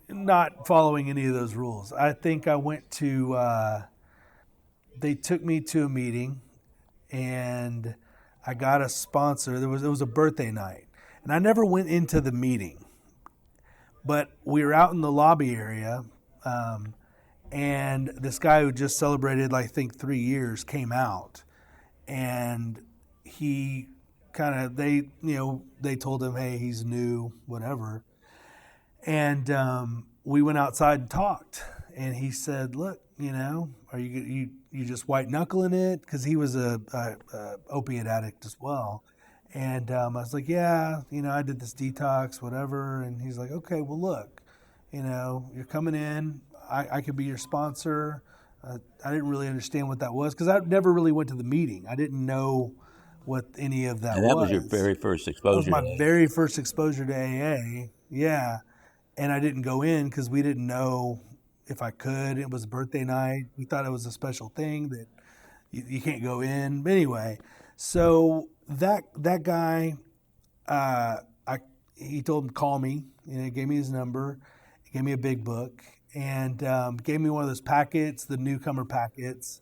not following any of those rules. I think I went to, they took me to a meeting, and I got a sponsor. It was a birthday night, and I never went into the meeting, but we were out in the lobby area, and this guy who just celebrated, I think, 3 years came out, and he they told him, hey, he's new, whatever. And we went outside and talked, and he said, look, are you just white knuckling it? Because he was a opiate addict as well. And I was like, yeah, I did this detox, whatever. And he's like, okay, well, look, you're coming in. I could be your sponsor. I didn't really understand what that was because I never really went to the meeting. I didn't know what any of that was.
And that was your very first exposure.
That was my very first exposure to AA. Yeah. And I didn't go in because we didn't know if I could. It was a birthday night. We thought it was a special thing that you can't go in. But anyway, so that guy, he told him to call me. He gave me his number. He gave me a big book and gave me one of those packets, the newcomer packets.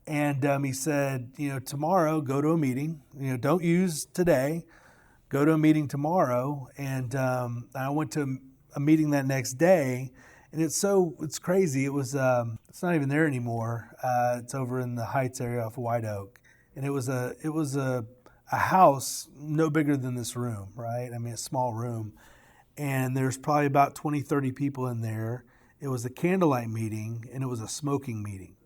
And he said, tomorrow go to a meeting. Don't use today. Go to a meeting tomorrow. And I went to a meeting that next day, and it's crazy. It was it's not even there anymore. It's over in the Heights area off of White Oak, and it was a house no bigger than this room, right? I mean, a small room, and there's probably about 20, 30 people in there. It was a candlelight meeting, and it was a smoking meeting,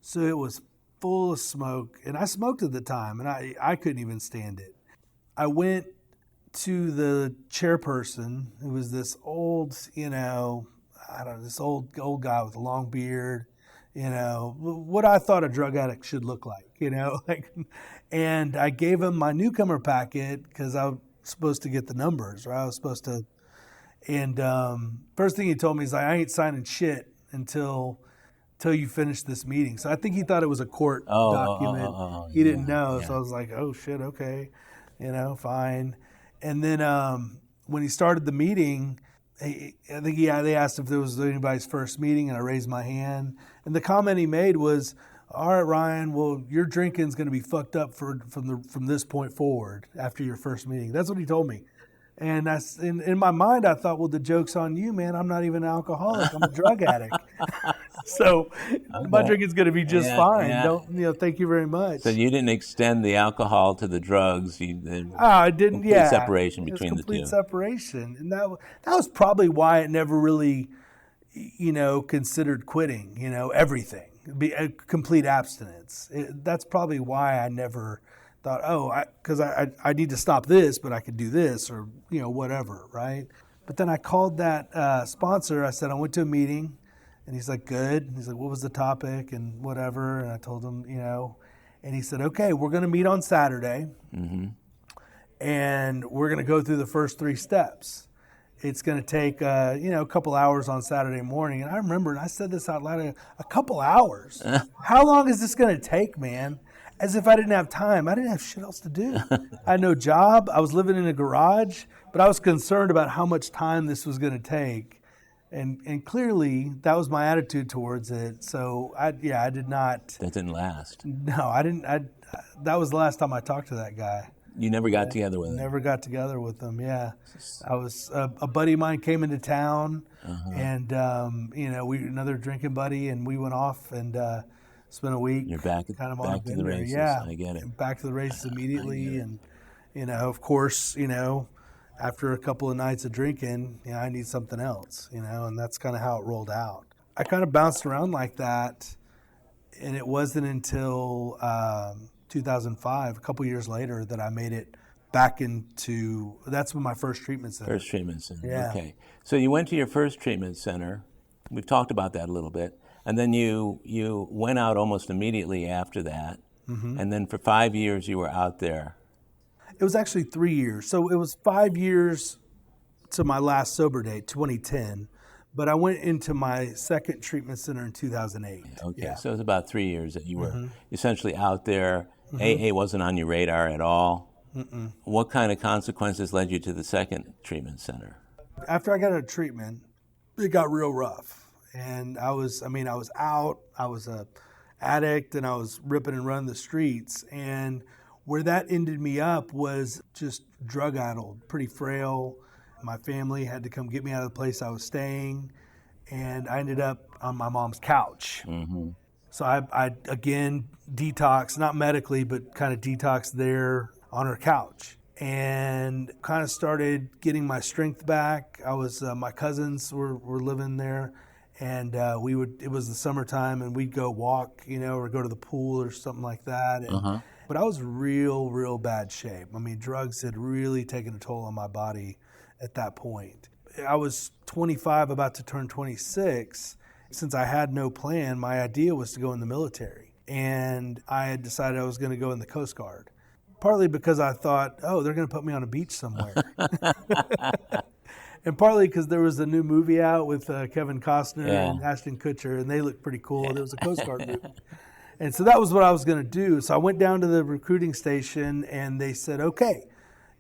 so it was full of smoke, and I smoked at the time, and I couldn't even stand it. I went to the chairperson, who was this old, this old guy with a long beard, what I thought a drug addict should look like, and I gave him my newcomer packet because I was supposed to get the numbers, right? I was supposed to, and first thing he told me is like, I ain't signing shit until you finish this meeting. So I think he thought it was a court document. He didn't know. Yeah. So I was like, oh shit, okay, fine. And then when he started the meeting, they asked if there was anybody's first meeting, and I raised my hand. And the comment he made was, all right, Ryan, well, your drinking's going to be fucked up from this point forward after your first meeting. That's what he told me. And in my mind, I thought, well, the joke's on you, man. I'm not even an alcoholic. I'm a drug addict. So my drinking's going to be just fine. Yeah. Thank you very much.
So you didn't extend the alcohol to the drugs.
I didn't.
Complete separation between the two.
Complete separation, and that was probably why it never really, considered quitting. Everything, be a complete abstinence. That's probably why I never thought, because I need to stop this, but I could do this or whatever, right? But then I called that sponsor. I said I went to a meeting. And he's like, good. He's like, what was the topic and whatever? And I told him, and he said, okay, we're going to meet on Saturday. Mm-hmm. And we're going to go through the first 3 steps. It's going to take, a couple hours on Saturday morning. And I remember, and I said this out loud, a couple hours. How long is this going to take, man? As if I didn't have time. I didn't have shit else to do. I had no job. I was living in a garage, but I was concerned about how much time this was going to take. And clearly that was my attitude towards it. So I did not.
That didn't last.
No, I didn't. That was the last time I talked to that guy.
You never got together with him?
Never got together with him. Yeah, I was a buddy of mine came into town, and another drinking buddy, and we went off and spent a week.
You're back back to the races.
Yeah,
I get it.
Back to the races immediately, and of course, after a couple of nights of drinking, I need something else, and that's kind of how it rolled out. I kind of bounced around like that, and it wasn't until 2005, a couple years later, that I made it back into, that's when my first treatment center.
First treatment center,
yeah.
Okay. So you went to your first treatment center. We've talked about that a little bit. And then you went out almost immediately after that. And then for 5 years you were out there.
It was actually 3 years. So it was 5 years to my last sober date, 2010. But I went into my second treatment center in 2008.
Okay,
yeah.
So it was about 3 years that you were essentially out there. AA wasn't on your radar at all. What kind of consequences led you to the second treatment center?
After I got out of treatment, it got real rough. And I was out, I was a addict, and I was ripping and running the streets. And where that ended me up was just drug-addled, pretty frail. My family had to come get me out of the place I was staying, and I ended up on my mom's couch. So I again detoxed, not medically, but kind of detoxed there on her couch, and kind of started getting my strength back. I was my cousins were living there, and it was the summertime, and we'd go walk, or go to the pool or something like that. And, but I was real bad shape. I mean, drugs had really taken a toll on my body at that point. I was 25, about to turn 26. Since I had no plan, my idea was to go in the military. And I had decided I was going to go in the Coast Guard. Partly because I thought, they're going to put me on a beach somewhere. And partly because there was a new movie out with Kevin Costner and Ashton Kutcher, and they looked pretty cool. There was a Coast Guard movie. And so that was what I was going to do. So I went down to the recruiting station, and they said, okay,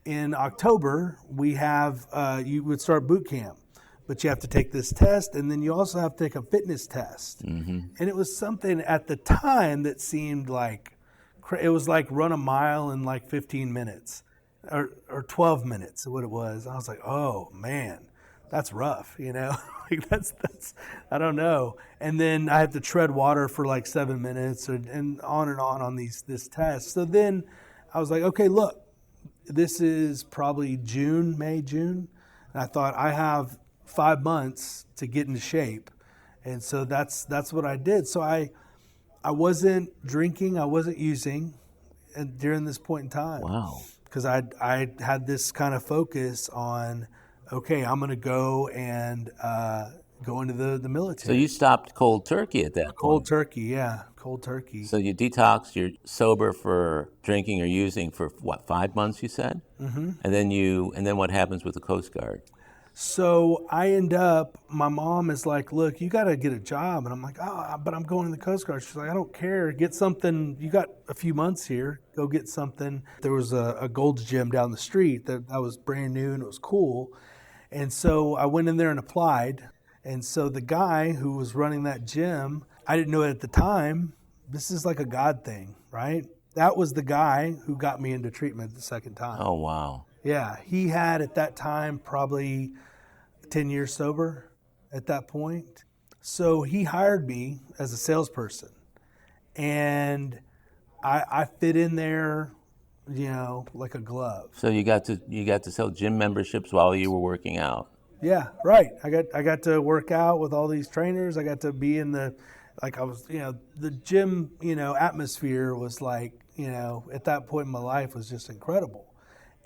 in October, we have, you would start boot camp, but you have to take this test, and then you also have to take a fitness test. And it was something at the time that seemed like, it was like run a mile in like 15 minutes or 12 minutes, what it was. I was like, oh man, that's rough, like that's, I don't know. And then I had to tread water for like 7 minutes and on this test. So then I was like, okay, look, this is probably May, June. And I thought I have 5 months to get into shape. And so that's what I did. So I wasn't drinking, I wasn't using during this point in time.
Wow.
Because I had this kind of focus on, okay, I'm going to go and go into the military.
So you stopped cold turkey at that point?
Cold turkey, yeah. Cold turkey.
So you detoxed, you're sober for drinking or using for, 5 months, you said? And then what happens with the Coast Guard?
So I end up, my mom is like, look, you got to get a job. And I'm like, but I'm going to the Coast Guard. She's like, I don't care. Get something. You got a few months here. Go get something. There was a Gold's Gym down the street that was brand new and it was cool. And so I went in there and applied. And so the guy who was running that gym, I didn't know it at the time. This is like a God thing, right? That was the guy who got me into treatment the second time.
Oh, wow.
Yeah, he had at that time probably 10 years sober at that point. So he hired me as a salesperson. And I fit in there, like a glove.
So you got to sell gym memberships while you were working out.
Yeah, right. I got to work out with all these trainers. I got to be in the gym, atmosphere was like, at that point in my life was just incredible.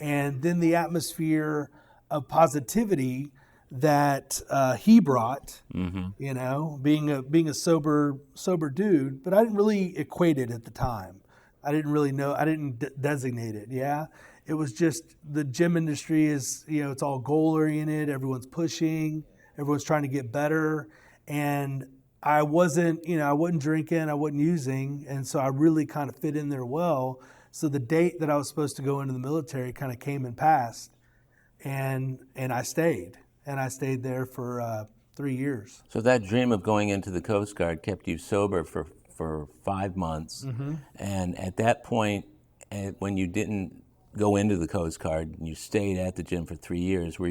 And then the atmosphere of positivity that he brought, being a sober dude, but I didn't really equate it at the time. I didn't really know. I didn't designate it. Yeah, it was just the gym industry is, it's all goal oriented. Everyone's pushing. Everyone's trying to get better. And I wasn't drinking. I wasn't using, and so I really kind of fit in there well. So the date that I was supposed to go into the military kind of came and passed, and I stayed. And I stayed there for 3 years.
So that dream of going into the Coast Guard kept you sober for 5 months. And at that point, when you didn't go into the Coast Guard and you stayed at the gym for 3 years, did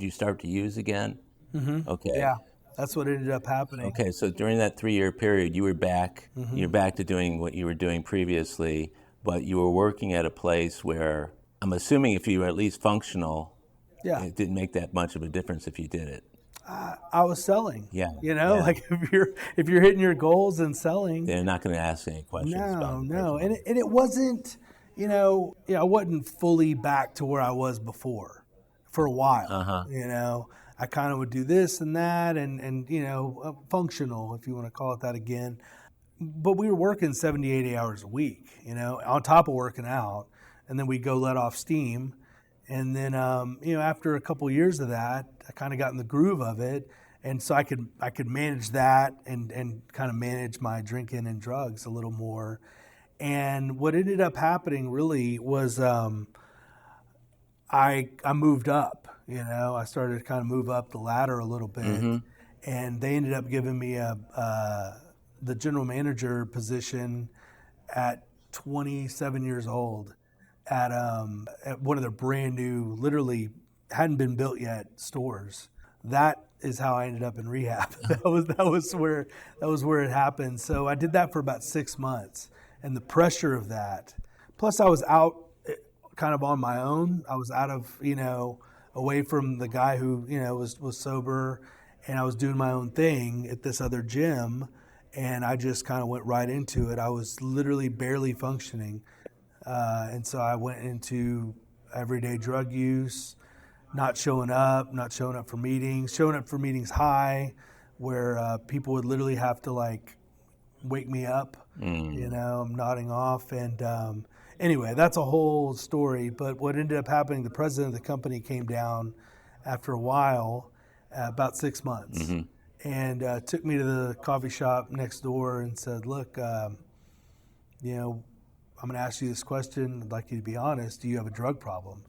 you start to use again?
Mm-hmm.
Okay.
Yeah, that's what ended up happening.
Okay, so during that 3-year period, you were back.
Mm-hmm.
You're back to doing what you were doing previously, but you were working at a place where I'm assuming if you were at least functional,
Yeah,
it didn't make that much of a difference if you did it.
I was selling.
Yeah,
You know,
yeah.
like if you're hitting your goals and selling.
They're not going to ask any questions about it.
No, and it wasn't. I wasn't fully back to where I was before for a while.
Uh-huh.
I kind of would do this and that, and functional, if you want to call it that again. But we were working 70, 80 hours a week, on top of working out, and then we'd go let off steam. And then, after a couple years of that, I kind of got in the groove of it, and so I could manage that and kind of manage my drinking and drugs a little more. And what ended up happening really was I moved up. I started to kind of move up the ladder a little bit,
Mm-hmm.
and they ended up giving me the general manager position at 27 years old at one of their brand new, literally hadn't been built yet stores. That is how I ended up in rehab. that was where it happened. So I did that for about 6 months, and the pressure of that. Plus, I was out kind of on my own. I was out of away from the guy who was sober, and I was doing my own thing at this other gym, and I just kind of went right into it. I was literally barely functioning, and so I went into everyday drug use, not showing up for meetings, showing up for meetings high, where people would literally have to like wake me up. I'm nodding off, and anyway, that's a whole story. But what ended up happening, the president of the company came down after a while, about 6 months,
Mm-hmm.
and took me to the coffee shop next door and said, "Look, I'm going to ask you this question. I'd like you to be honest. Do you have a drug problem?"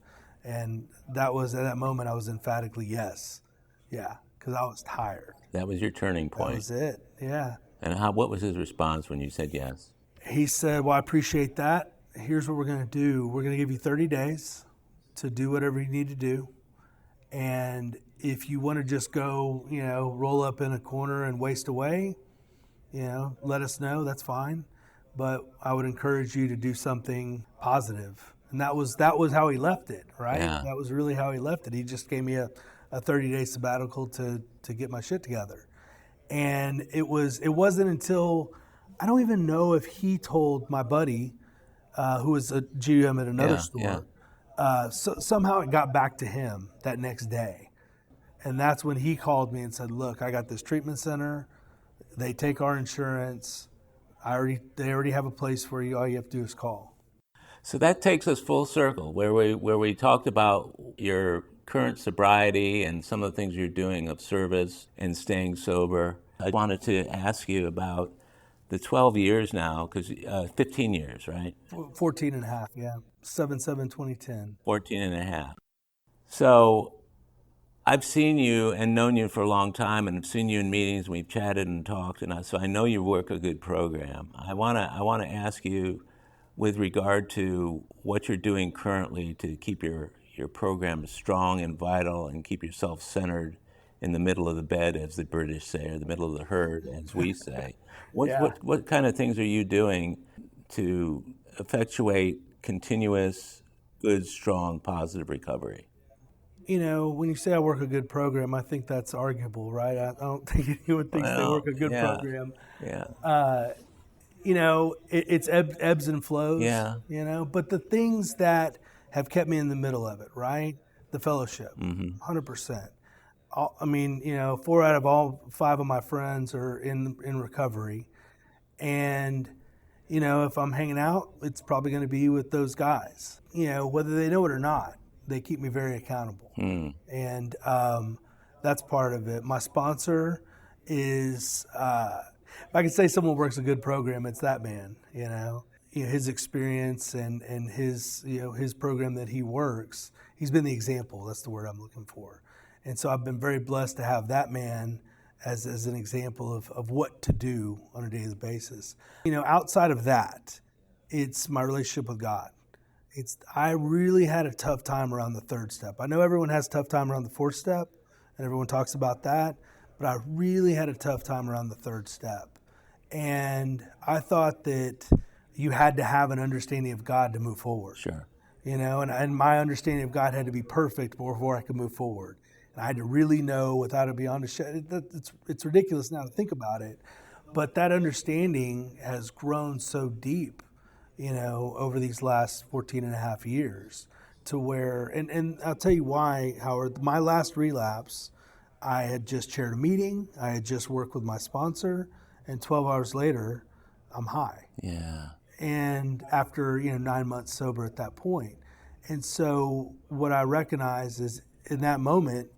And that was, at that moment, I was emphatically yes. Yeah, because I was tired.
That was your turning point.
That was it, yeah.
And what was his response when you said yes?
He said, "Well, I appreciate that. Here's what we're going to do. We're going to give you 30 days to do whatever you need to do. And if you want to just go, roll up in a corner and waste away, let us know. That's fine. But I would encourage you to do something positive." And that was how he left it, right?
Yeah.
That was really how he left it. He just gave me a 30-day sabbatical to get my shit together. And it wasn't until, I don't even know if he told my buddy, who was a GM at another store. So somehow it got back to him that next day. And that's when he called me and said, "Look, I got this treatment center. They take our insurance. They already have a place for you. All you have to do is call."
So that takes us full circle, where we talked about your current sobriety and some of the things you're doing of service and staying sober. I wanted to ask you about the 12 years now, because 15 years, right?
14 and a half, yeah. 7/7/2010.
14 and a half. So I've seen you and known you for a long time, and I've seen you in meetings. We've chatted and talked, and so I know you work a good program. I want to ask you, with regard to what you're doing currently to keep your program strong and vital and keep yourself centered in the middle of the bed, as the British say, or the middle of the herd, as we say. What kind of things are you doing to effectuate continuous, good, strong, positive recovery?
When you say I work a good program, I think that's arguable, right? I don't think anyone thinks they work a good program.
Yeah.
It's ebbs and flows.
Yeah.
But the things that have kept me in the middle of it, right? The fellowship, 100%. I mean, 4 out of all 5 of my friends are in recovery, and if I'm hanging out, it's probably going to be with those guys. Whether they know it or not, they keep me very accountable, and that's part of it. My sponsor is. If I could say someone works a good program, it's that man. His experience and his his program that he works. He's been the example. That's the word I'm looking for. And so I've been very blessed to have that man as an example of what to do on a daily basis. Outside of that, it's my relationship with God. I really had a tough time around the third step. I know everyone has a tough time around the fourth step, and everyone talks about that, but I really had a tough time around the third step. And I thought that you had to have an understanding of God to move forward.
Sure.
And my understanding of God had to be perfect before I could move forward. And I had to really know without a beyond a shadow. It's ridiculous now to think about it, but that understanding has grown so deep, over these last 14 and a half years to where, and I'll tell you why, Howard, my last relapse, I had just chaired a meeting, I had just worked with my sponsor, and 12 hours later, I'm high.
Yeah.
And after 9 months sober at that point. And so what I recognize is in that moment,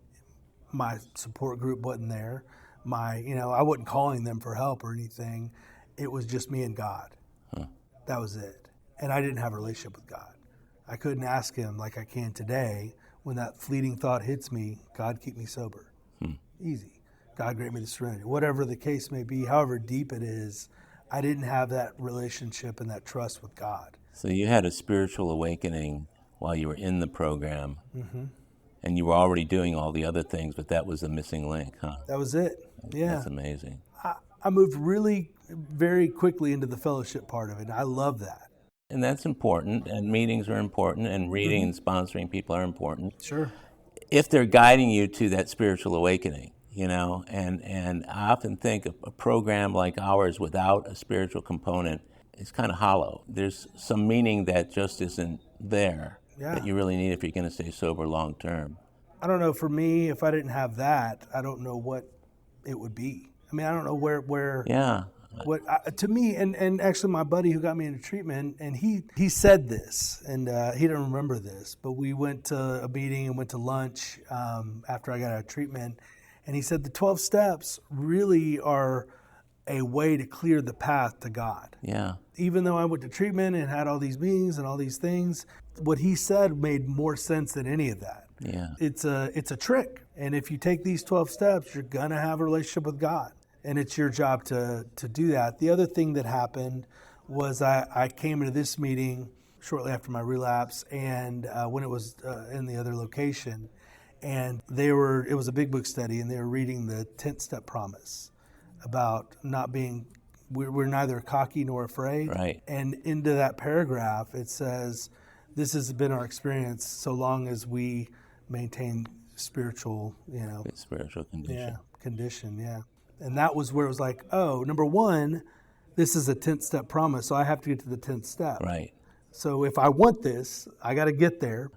my support group wasn't there. I wasn't calling them for help or anything. It was just me and God.
Huh.
That was it. And I didn't have a relationship with God. I couldn't ask him like I can today when that fleeting thought hits me, God, keep me sober. Easy. God, grant me the serenity. Whatever the case may be, however deep it is, I didn't have that relationship and that trust with God.
So you had a spiritual awakening while you were in the program,
Mm-hmm.
and you were already doing all the other things, but that was the missing link, huh?
That was it. Yeah.
That's amazing.
I moved really very quickly into the fellowship part of it. And I love that.
And that's important, and meetings are important, and reading and sponsoring people are important.
Sure.
If they're guiding you to that spiritual awakening, and I often think a program like ours without a spiritual component is kind of hollow. There's some meaning that just isn't there that you really need if you're going to stay sober long term.
I don't know, for me, if I didn't have that, I don't know what it would be. I mean, I don't know where
Yeah.
To me, and actually my buddy who got me into treatment, and he said this, and he didn't remember this, but we went to a meeting and went to lunch after I got out of treatment, and he said the 12 steps really are a way to clear the path to God.
Yeah.
Even though I went to treatment and had all these meetings and all these things, what he said made more sense than any of that.
Yeah.
It's a trick, and if you take these 12 steps, you're gonna have a relationship with God. And it's your job to do that. The other thing that happened was I came into this meeting shortly after my relapse, and when it was in the other location, and it was a big book study, and they were reading the 10th step promise about not being, we're neither cocky nor afraid.
Right.
And into that paragraph, it says, this has been our experience so long as we maintain spiritual,
Spiritual condition.
condition. And that was where it was like, oh, number one, this is a 10th step promise, so I have to get to the 10th step.
Right.
So if I want this, I got to get there.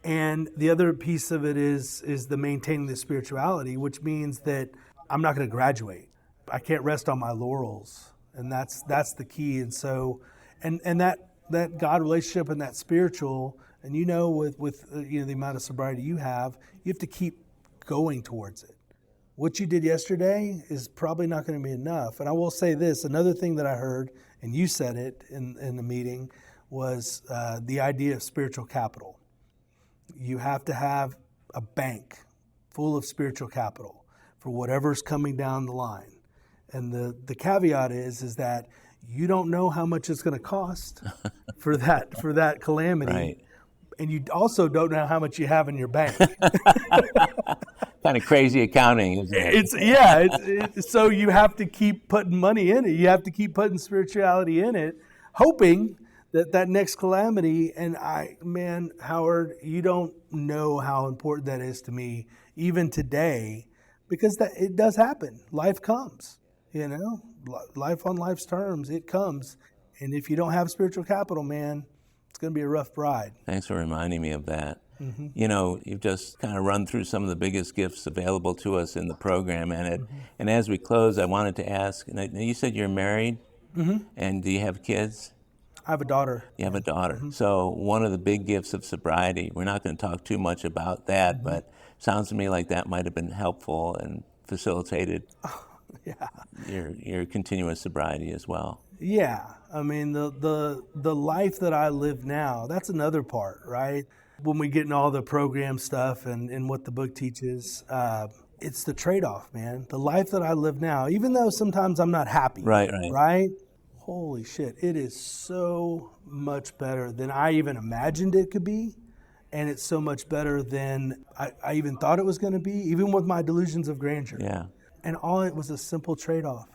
And the other piece of it is the maintaining the spirituality, which means that I'm not going to graduate. I can't rest on my laurels, and that's the key. And so, and that God relationship and that spiritual, and with the amount of sobriety you have to keep going towards it. What you did yesterday is probably not going to be enough. And I will say this, another thing that I heard, and you said it in the meeting, was the idea of spiritual capital. You have to have a bank full of spiritual capital for whatever's coming down the line. And the caveat is that you don't know how much it's going to cost for that calamity. Right. And you also don't know how much you have in your bank.
Kind of crazy accounting, isn't it?
So you have to keep putting money in it. You have to keep putting spirituality in it, hoping that next calamity. And Howard, you don't know how important that is to me, even today, because it does happen. Life comes, life on life's terms, it comes. And if you don't have spiritual capital, man, it's going to be a rough ride.
Thanks for reminding me of that.
Mm-hmm.
You've just kind of run through some of the biggest gifts available to us in the program. And as we close, I wanted to ask, you said you're married, and do you have kids?
I have a daughter.
You have a daughter. Mm-hmm. So one of the big gifts of sobriety, we're not going to talk too much about that, but sounds to me like that might have been helpful and facilitated your continuous sobriety as well.
Yeah, I mean, the life that I live now, that's another part, right? When we get in all the program stuff and what the book teaches, it's the trade-off, man. The life that I live now, even though sometimes I'm not happy, right? holy shit, it is so much better than I even imagined it could be. And it's so much better than I even thought it was going to be, even with my delusions of grandeur.
Yeah.
And all it was a simple trade-off.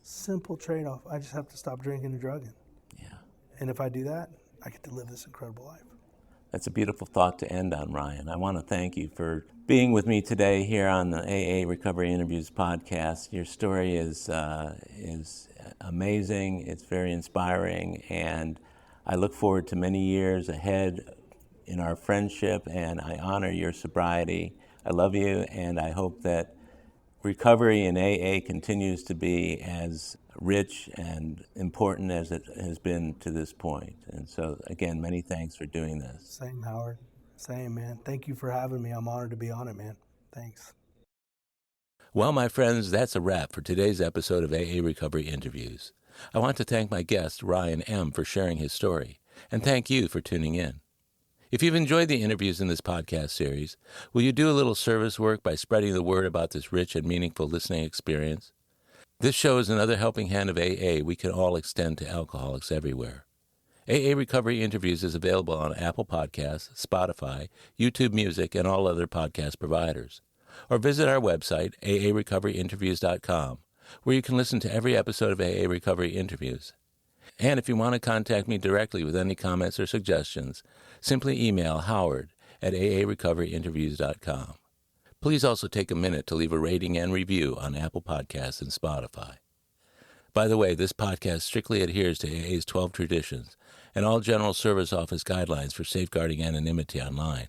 Simple trade-off. I just have to stop drinking and drugging.
Yeah.
And if I do that, I get to live this incredible life.
That's a beautiful thought to end on, Ryan. I want to thank you for being with me today here on the AA Recovery Interviews podcast. Your story is amazing. It's very inspiring, and I look forward to many years ahead in our friendship, and I honor your sobriety. I love you, and I hope that recovery in AA continues to be as rich and important as it has been to this point. And so, again, many thanks for doing this.
Same, Howard. Same, man. Thank you for having me. I'm honored to be on it, man. Thanks.
Well, my friends, that's a wrap for today's episode of AA Recovery Interviews. I want to thank my guest, Ryan M., for sharing his story, and thank you for tuning in. If you've enjoyed the interviews in this podcast series, will you do a little service work by spreading the word about this rich and meaningful listening experience? This show is another helping hand of AA we can all extend to alcoholics everywhere. AA Recovery Interviews is available on Apple Podcasts, Spotify, YouTube Music, and all other podcast providers. Or visit our website, aarecoveryinterviews.com, where you can listen to every episode of AA Recovery Interviews. And if you want to contact me directly with any comments or suggestions, simply email howard@aarecoveryinterviews.com. Please also take a minute to leave a rating and review on Apple Podcasts and Spotify. By the way, this podcast strictly adheres to AA's 12 traditions and all General Service Office guidelines for safeguarding anonymity online.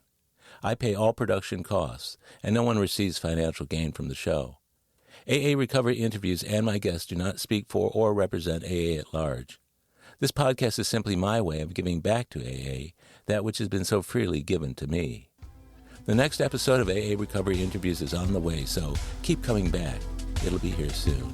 I pay all production costs, and no one receives financial gain from the show. AA Recovery Interviews and my guests do not speak for or represent AA at large. This podcast is simply my way of giving back to AA that which has been so freely given to me. The next episode of AA Recovery Interviews is on the way, so keep coming back. It'll be here soon.